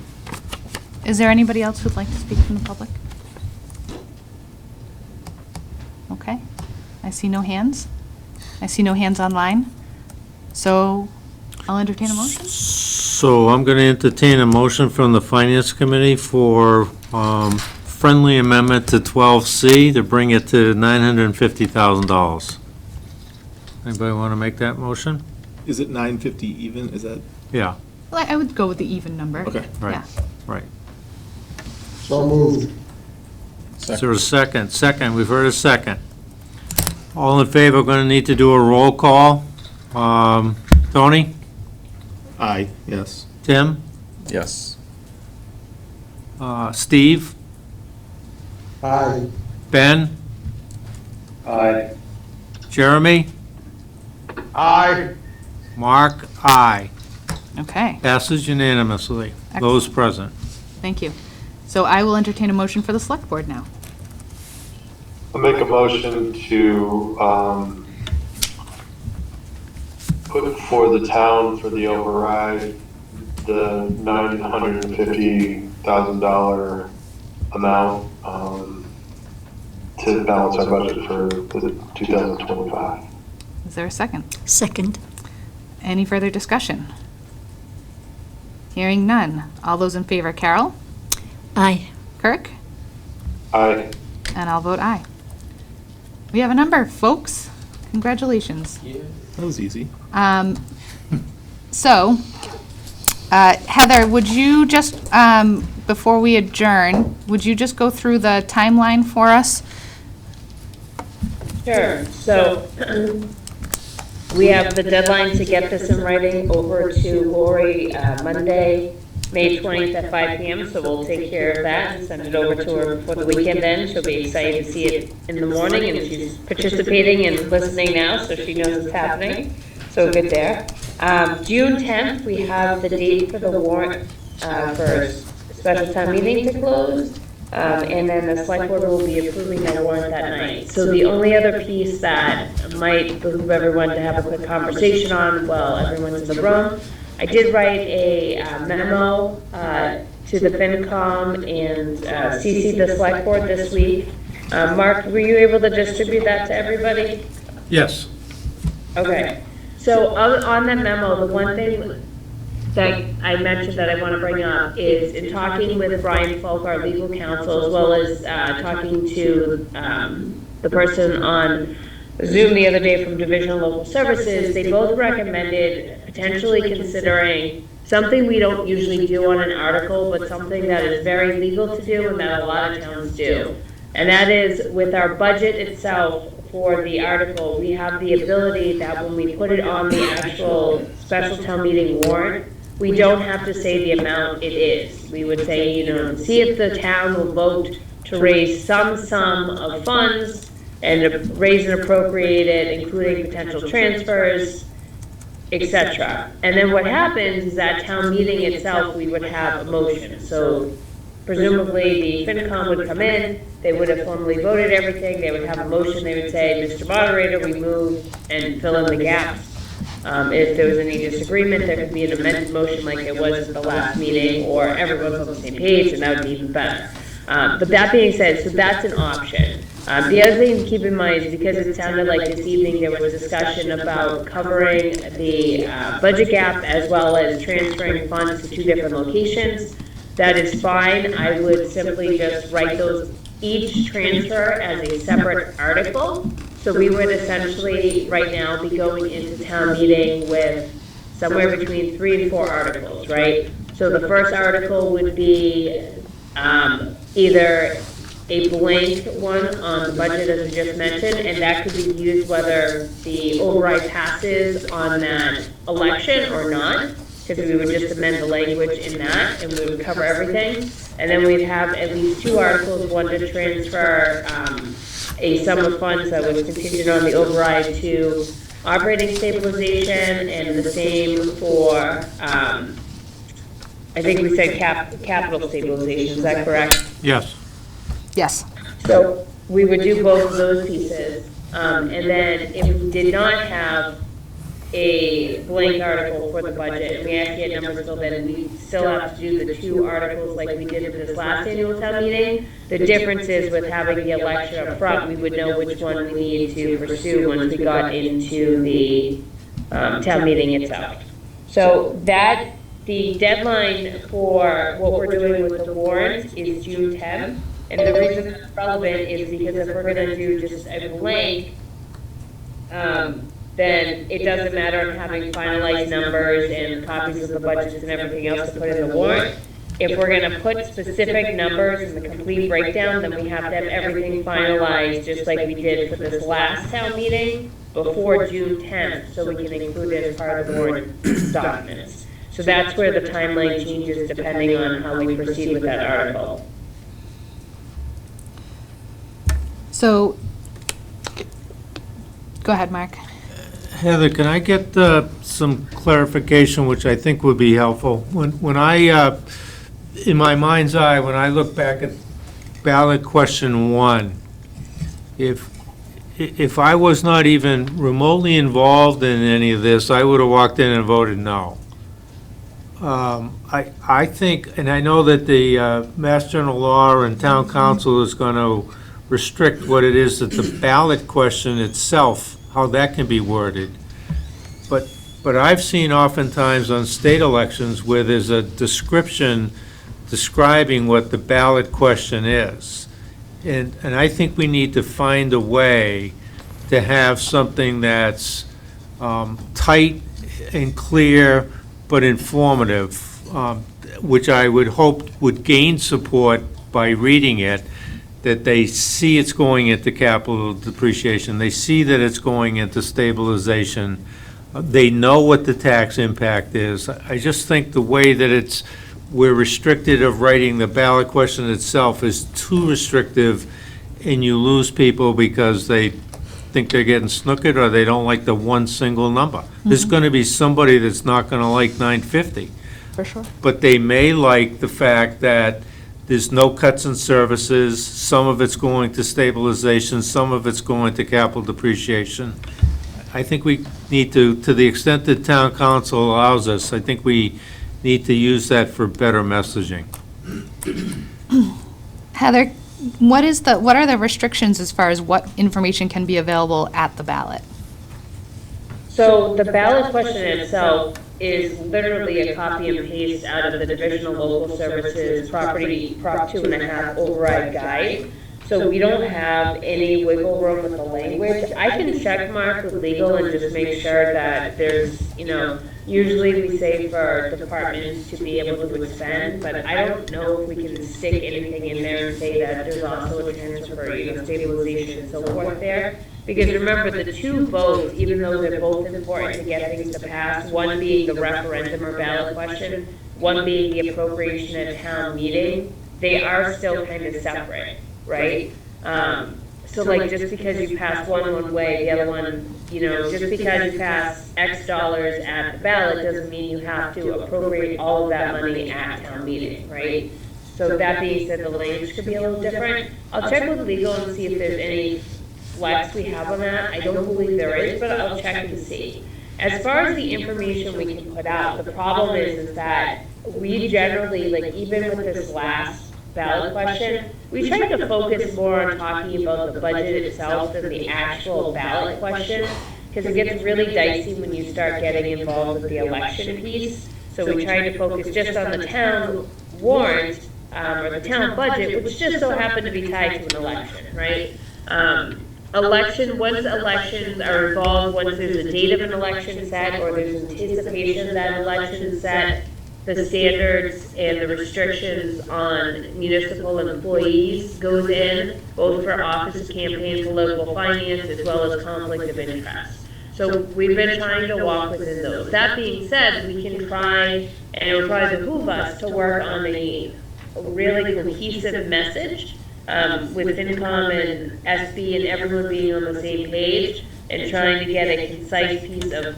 Is there anybody else who'd like to speak from the public? Okay, I see no hands. I see no hands online. So I'll entertain a motion. So I'm going to entertain a motion from the Finance Committee for friendly amendment to 12C to bring it to $950,000. Anybody want to make that motion? Is it 950 even? Is that? Yeah, Well, I would go with the even number. Okay. right, Yeah. right. So moved. Is there a second? Second, we've heard a second. All in favor, we're going to need to do a roll call. Tony? Aye, yes. Tim? Yes. Steve? Aye. Ben? Aye. Jeremy? Aye. Mark? Aye. Okay, Passes unanimously. Those present. thank you. So I will entertain a motion for the Select Board now. I'll make a motion to put for the town for the override the $950,000 amount to balance our budget for the 2025. Is there a second? Second. Any further discussion? Hearing none. All those in favor, Carol? Aye. Kirk? Aye. And I'll vote aye. We have a number, folks. Congratulations. That was easy. So, Heather, would you just, before we adjourn, would you just go through the timeline for us? Sure, so we have the deadline to get this in writing over to Lori Monday, May 20th at 5 PM, so we'll take care of that and send it over to her before the weekend then. She'll be excited to see it in the morning, and she's participating and listening now, so she knows it's happening. So good there. June 10th, we have the date for the warrant for special town meeting to close. And then the select board will be approving the warrant that night. So the only other piece that might behoove everyone to have a quick conversation on while everyone's in the room, I did write a memo to the FinCom and CC the select board this week. Mark, were you able to distribute that to everybody? Yes. Okay. So on that memo, the one thing that I mentioned that I want to bring up is in talking with Brian Folk, our legal counsel, as well as talking to the person on Zoom the other day from Division of Local Services, they both recommended potentially considering something we don't usually do on an article, but something that is very legal to do and that a lot of towns do. And that is with our budget itself for the article, we have the ability that when we put it on the actual special town meeting warrant, we don't have to say the amount it is. We would say, see if the town will vote to raise some sum of funds and raise and appropriate it, including potential transfers, etc. And then what happens is at town meeting itself, we would have a motion. So presumably, the FinCom would come in, they would have formally voted everything, they would have a motion, they would say, Mr. Moderator, we move, and fill in the gaps. If there was any disagreement, there could be an amended motion like there was at the last meeting, or everyone's on the same page, and that would be even better. But that being said, so that's an option. The other thing to keep in mind is because it sounded like this evening there was discussion about covering the budget gap as well as transferring funds to 2 different locations. That is fine. I would simply just write those, each transfer as a separate article. So we would essentially, right now, be going into town meeting with somewhere between 3 and 4 articles, right? So the first article would be either a blank one on the budget, as we just mentioned, and that could be used whether the override passes on that election or not, because we would just amend the language in that, and we would cover everything. And then we'd have at least 2 articles, one to transfer a sum of funds that was contingent on the override to operating stabilization, and the same for, I think we said capital stabilization, is that correct? Yes. Yes. So we would do both of those pieces. And then if we did not have a blank article for the budget, and we actually had numbers filled in, we still have to do the 2 articles like we did at this last annual town meeting. The difference is with having the election up front, we would know which one we need to pursue once we got into the town meeting itself. So that, the deadline for what we're doing with the warrants is June 10th. And the reason it's relevant is because if we're gonna do just a blank, then it doesn't matter having finalized numbers and copies of the budgets and everything else to put in the warrant. If we're gonna put specific numbers in the complete breakdown, then we have to have everything finalized, just like we did for this last town meeting, before June 10th, so we can include it as part of the warrant documents. So that's where the timeline changes depending on how we proceed with that article. So, go ahead, Mark. Heather, can I get some clarification, which I think would be helpful? When I, in my mind's eye, when I look back at ballot question 1, if I was not even remotely involved in any of this, I would have walked in and voted no. I think, and I know that the Mass General Law and Town Council is going to restrict what it is that the ballot question itself, how that can be worded. But I've seen oftentimes on state elections where there's a description describing what the ballot question is. And I think we need to find a way to have something that's tight and clear but informative, which I would hope would gain support by reading it, that they see it's going into capital depreciation, they see that it's going into stabilization, they know what the tax impact is. I just think the way that we're restricted of writing the ballot question itself is too restrictive, and you lose people because they think they're getting snookered or they don't like the one single number. There's going to be somebody that's not going to like 950. For sure. But they may like the fact that there's no cuts in services, some of it's going to stabilization, some of it's going to capital depreciation. I think we need to the extent that town council allows us, I think we need to use that for better messaging. Heather, what are the restrictions as far as what information can be available at the ballot? So the ballot question itself is literally a copy and paste out of the Division of Local Services Property Prop 2.5 override guide. So we don't have any wiggle room with the language. I can check mark with legal and just make sure that there's, usually we say for departments to be able to expend, but I don't know if we can stick anything in there and say that there's also a transfer for, stabilization and so forth there. Because remember, the 2 votes, even though they're both important to get things to pass, one being the referendum or ballot question, one being the appropriation at town meeting, they are still kind of separate, right? So like, just because you pass one way, the other one, just because you pass X dollars at the ballot doesn't mean you have to appropriate all of that money at town meeting, right? So that being said, the language could be a little different. I'll check with legal and see if there's any flex we have on that. I don't believe there is, but I'll check and see. As far as the information we can put out, the problem is that we generally, like even with this last ballot question, we try to focus more on talking about the budget itself than the actual ballot question, because it gets really dicey when you start getting involved with the election piece. So we try to focus just on the town warrant, or the town budget, which just so happened to be tied to an election, right? Once elections are involved, once there's a date of an election set, or there's anticipation that an election is set, the standards and the restrictions on municipal employees goes in, both for office of campaign, political finance, as well as conflict of interest. So we've been trying to walk within those. That being said, we can try, and it will probably behoove us to work on a really cohesive message with FinCom and SB and everyone being on the same page and trying to get a concise piece of,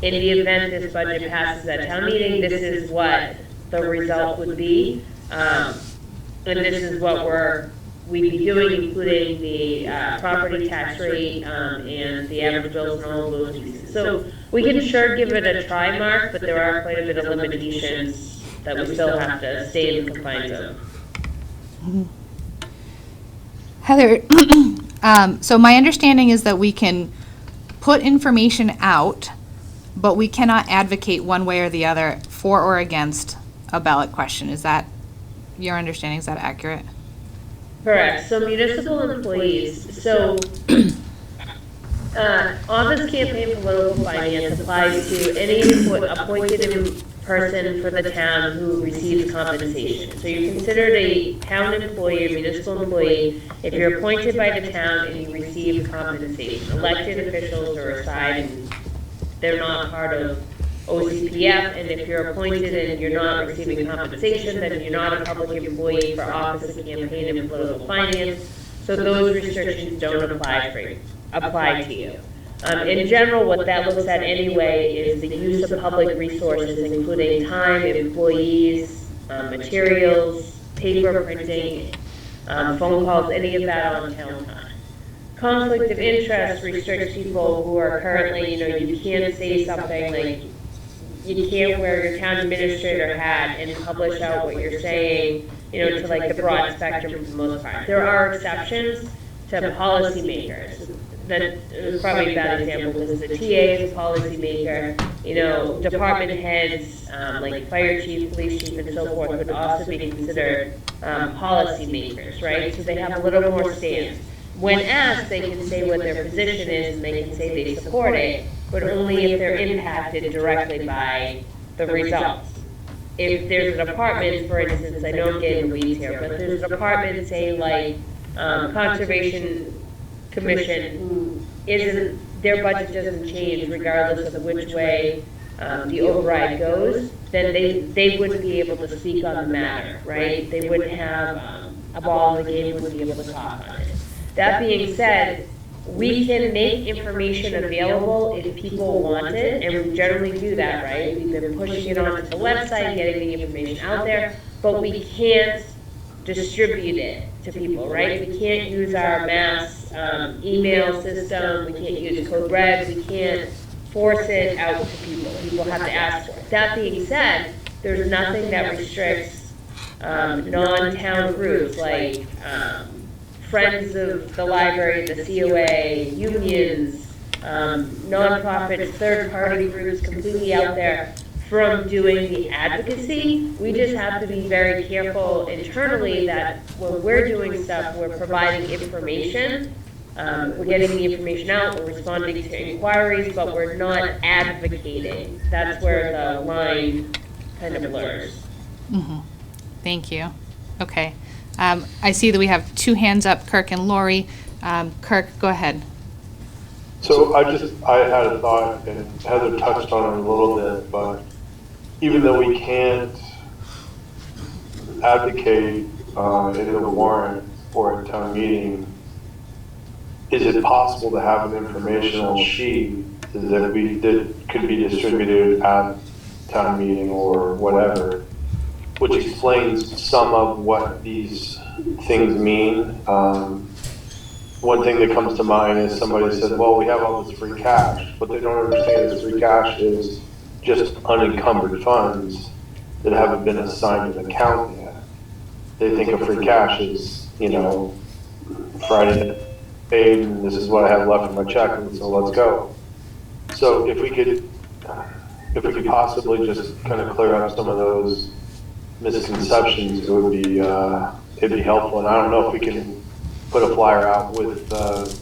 in the event this budget passes at town meeting, this is what the result would be. And this is what we'd be doing, including the property tax rate and the average bills and all of those pieces. So we can sure give it a try, Mark, but there are quite a bit of limitations that we still have to stay in the confines of. Heather, so my understanding is that we can put information out, but we cannot advocate one way or the other for or against a ballot question. Is that your understanding? Is that accurate? Correct. So municipal employees, office campaign political finance applies to any appointed person for the town who receives compensation. So you're considered a town employee, a municipal employee, if you're appointed by the town and you receive compensation. Elected officials are aside and they're not part of OCPF, and if you're appointed and you're not receiving compensation, then you're not a public employee for office of campaign and political finance. So those restrictions don't apply to you. In general, what that looks at anyway is the use of public resources, including time, employees, materials, paper printing, phone calls, any of that on town time. Conflict of interest restricts people who are currently, you can't say something like, you can't wear your town administrator hat and publish out what you're saying, to like the broad spectrum for the most part. There are exceptions to policymakers. That is probably a bad example because the TA is a policymaker, department heads, like fire chief, police chief, and so forth would also be considered policymakers, right? So they have a little more stance. When asked, they can say what their position is and they can say they support it, but only if they're impacted directly by the results. If there's a department, for instance, I know I'm getting the weeds here, but there's a department, say like Conservation Commission, who their budget doesn't change regardless of which way the override goes, then they wouldn't be able to speak on the matter, right? They wouldn't have a ball in the game, wouldn't be able to talk on it. That being said, we can make information available if people want it, and we generally do that, right? We've been pushing it onto the website, getting the information out there, but we can't distribute it to people, right? We can't use our mass email system, we can't use code red, we can't force it out to people. People have to ask for it. That being said, there's nothing that restricts non-town groups like Friends of the Library, the COA, unions, nonprofits, third-party groups completely out there from doing the advocacy. We just have to be very careful internally that when we're doing stuff, we're providing information, we're getting the information out, we're responding to inquiries, but we're not advocating. That's where the line kind of blurs. Mm-hmm. Thank you. Okay. I see that we have two hands up, Kirk and Lori. Kirk, go ahead. So I had a thought, and Heather touched on it a little bit, but even though we can't advocate in the warrant for a town meeting, is it possible to have an informational sheet that could be distributed at town meeting or whatever, which explains some of what these things mean? One thing that comes to mind is somebody said, well, we have all this free cash. What they don't understand is free cash is just unencumbered funds that haven't been assigned an account yet. They think of free cash as, Friday paid, and this is what I have left in my check, and so let's go. So if we could possibly just kind of clear up some of those misconceptions, it would be, it'd be helpful. And I don't know if we can put a flyer out with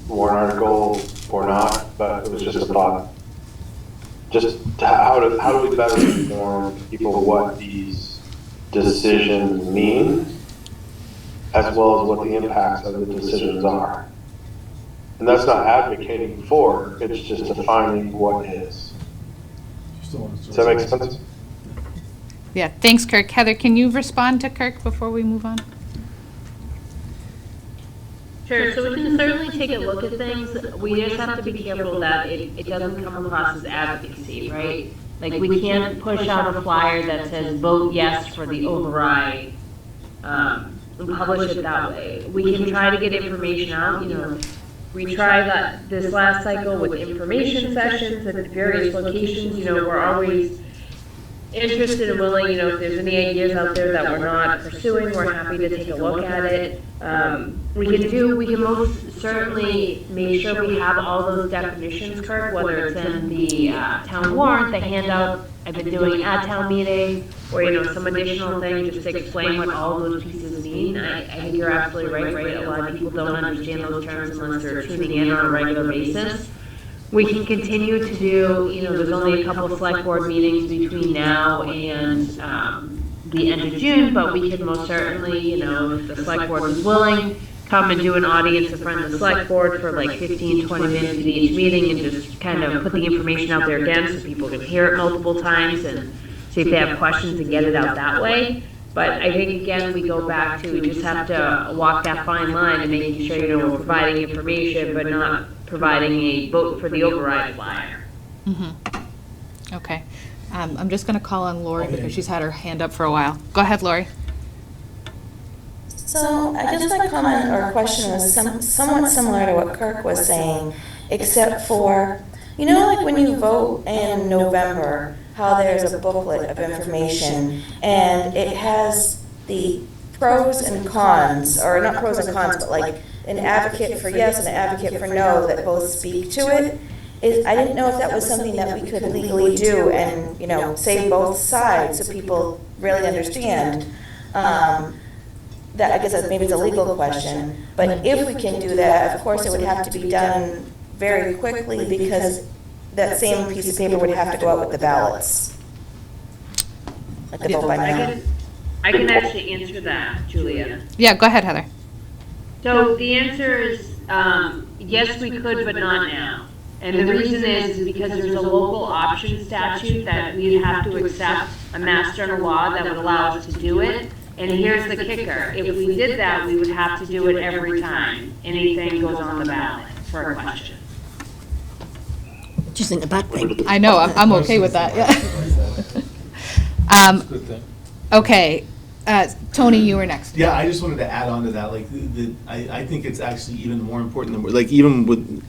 warrant article or not, but it was just a thought. Just how do we better inform people what these decisions mean, as well as what the impacts of the decisions are? And that's not advocating for, it's just defining what is. Does that make sense? Yeah, thanks, Kirk. Heather, can you respond to Kirk before we move on? Sure, so we can certainly take a look at things. We just have to be careful that it doesn't come across as advocacy, right? Like, we can't push out a flyer that says vote yes for the override, and publish it that way. We can try to get information out, we tried that this last cycle with information sessions at various locations. We're always interested and willing, if there's any ideas out there that we're not pursuing, we're happy to take a look at it. We can most certainly make sure we have all those definitions, Kirk, whether it's in the town warrant, the handout I've been doing at town meeting, or, some additional thing just to explain what all those pieces mean. I think you're absolutely right? A lot of people don't understand those terms unless they're tuning in on a regular basis. We can continue to do, there's only a couple of select board meetings between now and the end of June, but we can most certainly, if the select board is willing, come and do an audience in front of the select board for like 15, 20 minutes at each meeting and just kind of put the information out there again so people can hear it multiple times and see if they have questions and get it out that way. But I think, again, we go back to, we just have to walk that fine line and making sure, we're providing information, but not providing a vote for the override flyer. Mm-hmm. Okay. I'm just going to call on Lori because she's had her hand up for a while. Go ahead, Lori. So I guess my comment or question was somewhat similar to what Kirk was saying, except for, like when you vote in November, how there's a booklet of information and it has the pros and cons, or not pros and cons, but like an advocate for yes and an advocate for no that both speak to it. I didn't know if that was something that we could legally do and, say both sides so people really understand. That I guess maybe it's a legal question, but if we can do that, of course it would have to be done very quickly because that same piece of paper would have to go out with the ballots. Like the vote by mail. I can actually answer that, Julia. Yeah, go ahead, Heather. So the answer is, yes, we could, but not now. And the reason is because there's a local option statute that we'd have to accept a mass general law that would allow us to do it. And here's the kicker. If we did that, we would have to do it every time anything goes on the ballot for a question. Just think a bad thing. I know, I'm okay with that, yeah. Okay, Tony, you were next. Yeah, I just wanted to add on to that, like, I think it's actually even more important than, like, even with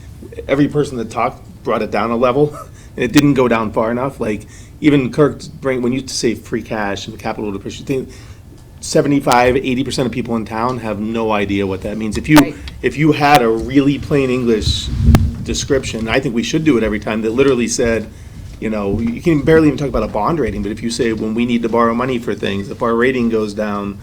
every person that talked brought it down a level, and it didn't go down far enough, like, even Kirk, when you say free cash and capital depreciation, 75-80% of people in town have no idea what that means. If you had a really plain English description, I think we should do it every time, that literally said, you can barely even talk about a bond rating, but if you say when we need to borrow money for things, if our rating goes down,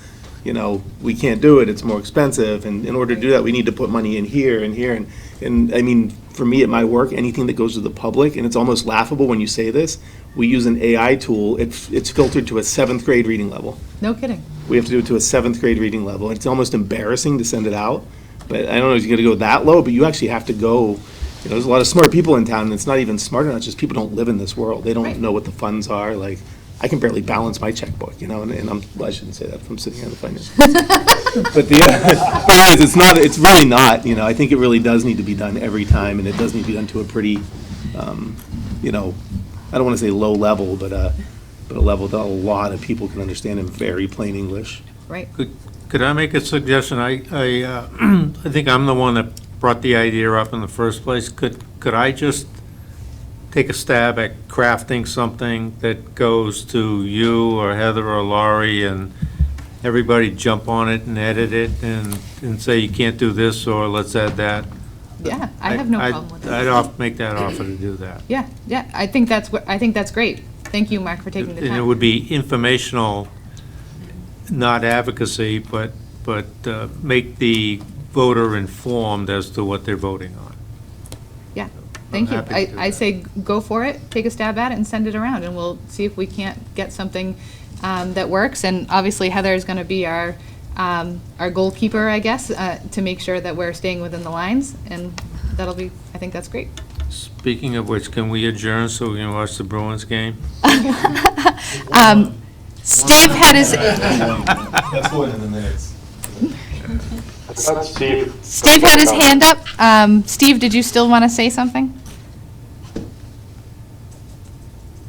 we can't do it, it's more expensive, and in order to do that, we need to put money in here and here, and I mean, for me at my work, anything that goes to the public, and it's almost laughable when you say this, we use an AI tool, it's filtered to a 7th grade reading level. No kidding. We have to do it to a 7th grade reading level. It's almost embarrassing to send it out, but I don't know if you're gonna go that low, but you actually have to go, there's a lot of smart people in town, and it's not even smart enough, it's just people don't live in this world. They don't know what the funds are, like, I can barely balance my checkbook, you know, and well, I shouldn't say that if I'm sitting here in the finance. But it's really not, you know, I think it really does need to be done every time, and it does need to be done to a pretty, you know, I don't want to say low level, but a level that a lot of people can understand in very plain English. Right. Could I make a suggestion? I think I'm the one that brought the idea up in the first place. Could I just take a stab at crafting something that goes to you or Heather or Laurie, and everybody jump on it and edit it and say you can't do this, or let's add that? Yeah, I have no problem with that. I'd make that offer to do that. Yeah, I think that's great. Thank you, Mark, for taking the time. And it would be informational, not advocacy, but make the voter informed as to what they're voting on. Yeah, thank you. happy to do I that. say go for it, take a stab at it, and send it around, and we'll see if we can't get something that works. And obviously Heather is going to be our goalkeeper, I guess, to make sure that we're staying within the lines, and I think that's great. Speaking of which, can we adjourn so we can watch the Bruins game? Steve had his, That's going in the minutes. That's Steve. Steve had his hand up. Steve, did you still want to say something?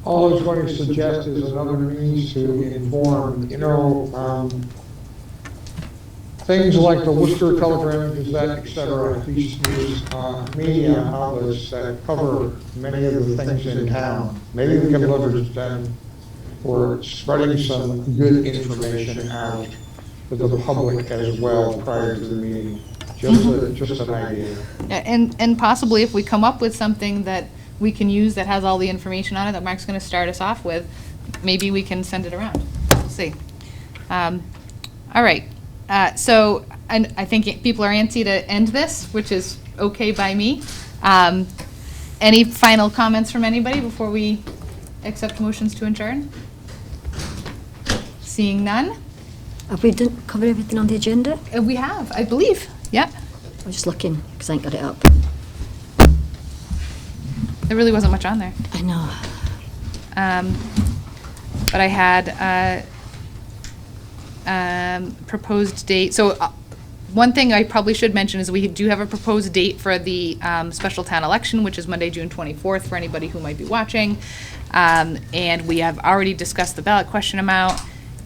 All I was going to suggest is another means to inform, things like the Worcester Telegram, Gazette, et cetera, these media outlets that cover many of the things in town. Maybe we can leverage them for spreading some good information out to the public as well prior to the meeting. Just an idea. And possibly if we come up with something that we can use that has all the information on it that Mark's going to start us off with, maybe we can send it around. We'll see. All right. So I think people are antsy to end this, which is okay by me. Any final comments from anybody before we accept motions to adjourn? Seeing none? Have we covered everything on the agenda? We have, I believe. Yep. I'm just looking, because I ain't got it up. There really wasn't much on there. I know. But I had proposed date. So one thing I probably should mention is we do have a proposed date for the special town election, which is Monday, June 24th, for anybody who might be watching. And we have already discussed the ballot question amount.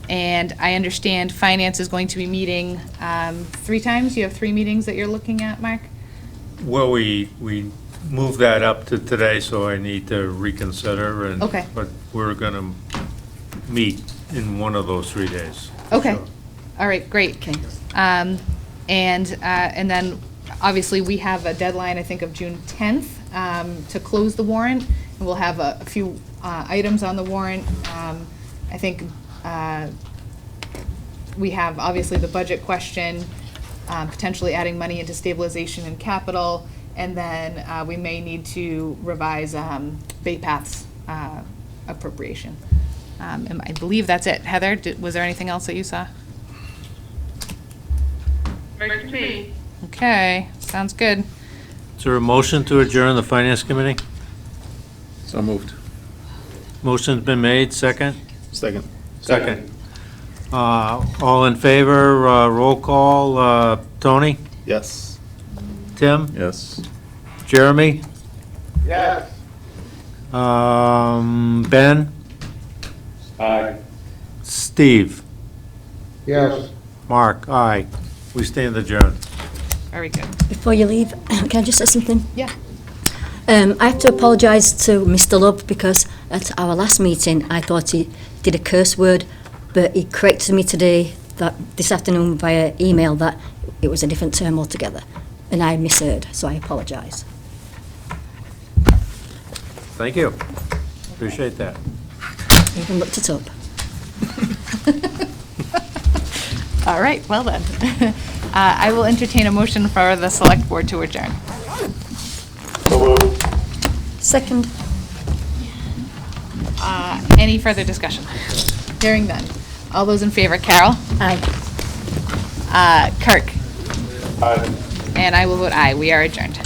And I understand finance is going to be meeting 3 times. You have 3 meetings that you're looking at, Mark? Well, we moved that up to today, so I need to reconsider, and Okay. but we're going to meet in one of those 3 days. Okay. So, All right, great. Okay. And then, obviously, we have a deadline, I think, of June 10th to close the warrant. And we'll have a few items on the warrant. I think we have, obviously, the budget question, potentially adding money into stabilization and capital, and then we may need to revise Bay Path's appropriation. And I believe that's it. Heather, was there anything else that you saw? Works for me. Okay, sounds good. Is there a motion to adjourn the Finance Committee? So moved. Motion's been made, second? Second. Second. All in favor, roll call, Tony? Yes. Tim? Yes. Jeremy? Yes. Ben? Aye. Steve? Yes. Mark? Aye. We stand adjourned. Very good. Before you leave, can I just say something? Yeah. I have to apologise to Mr. Love because at our last meeting, I thought he did a curse word, but he corrected me today, that this afternoon via email, that it was a different term altogether, and I misheard, so I apologise. Thank you. Appreciate that. I even looked it up. All right, well then. I will entertain a motion for the select board to adjourn. So moved. Second. Any further discussion? Hearing none. All those in favor, Carol? Aye. Kirk? Aye. And I will vote aye. We are adjourned.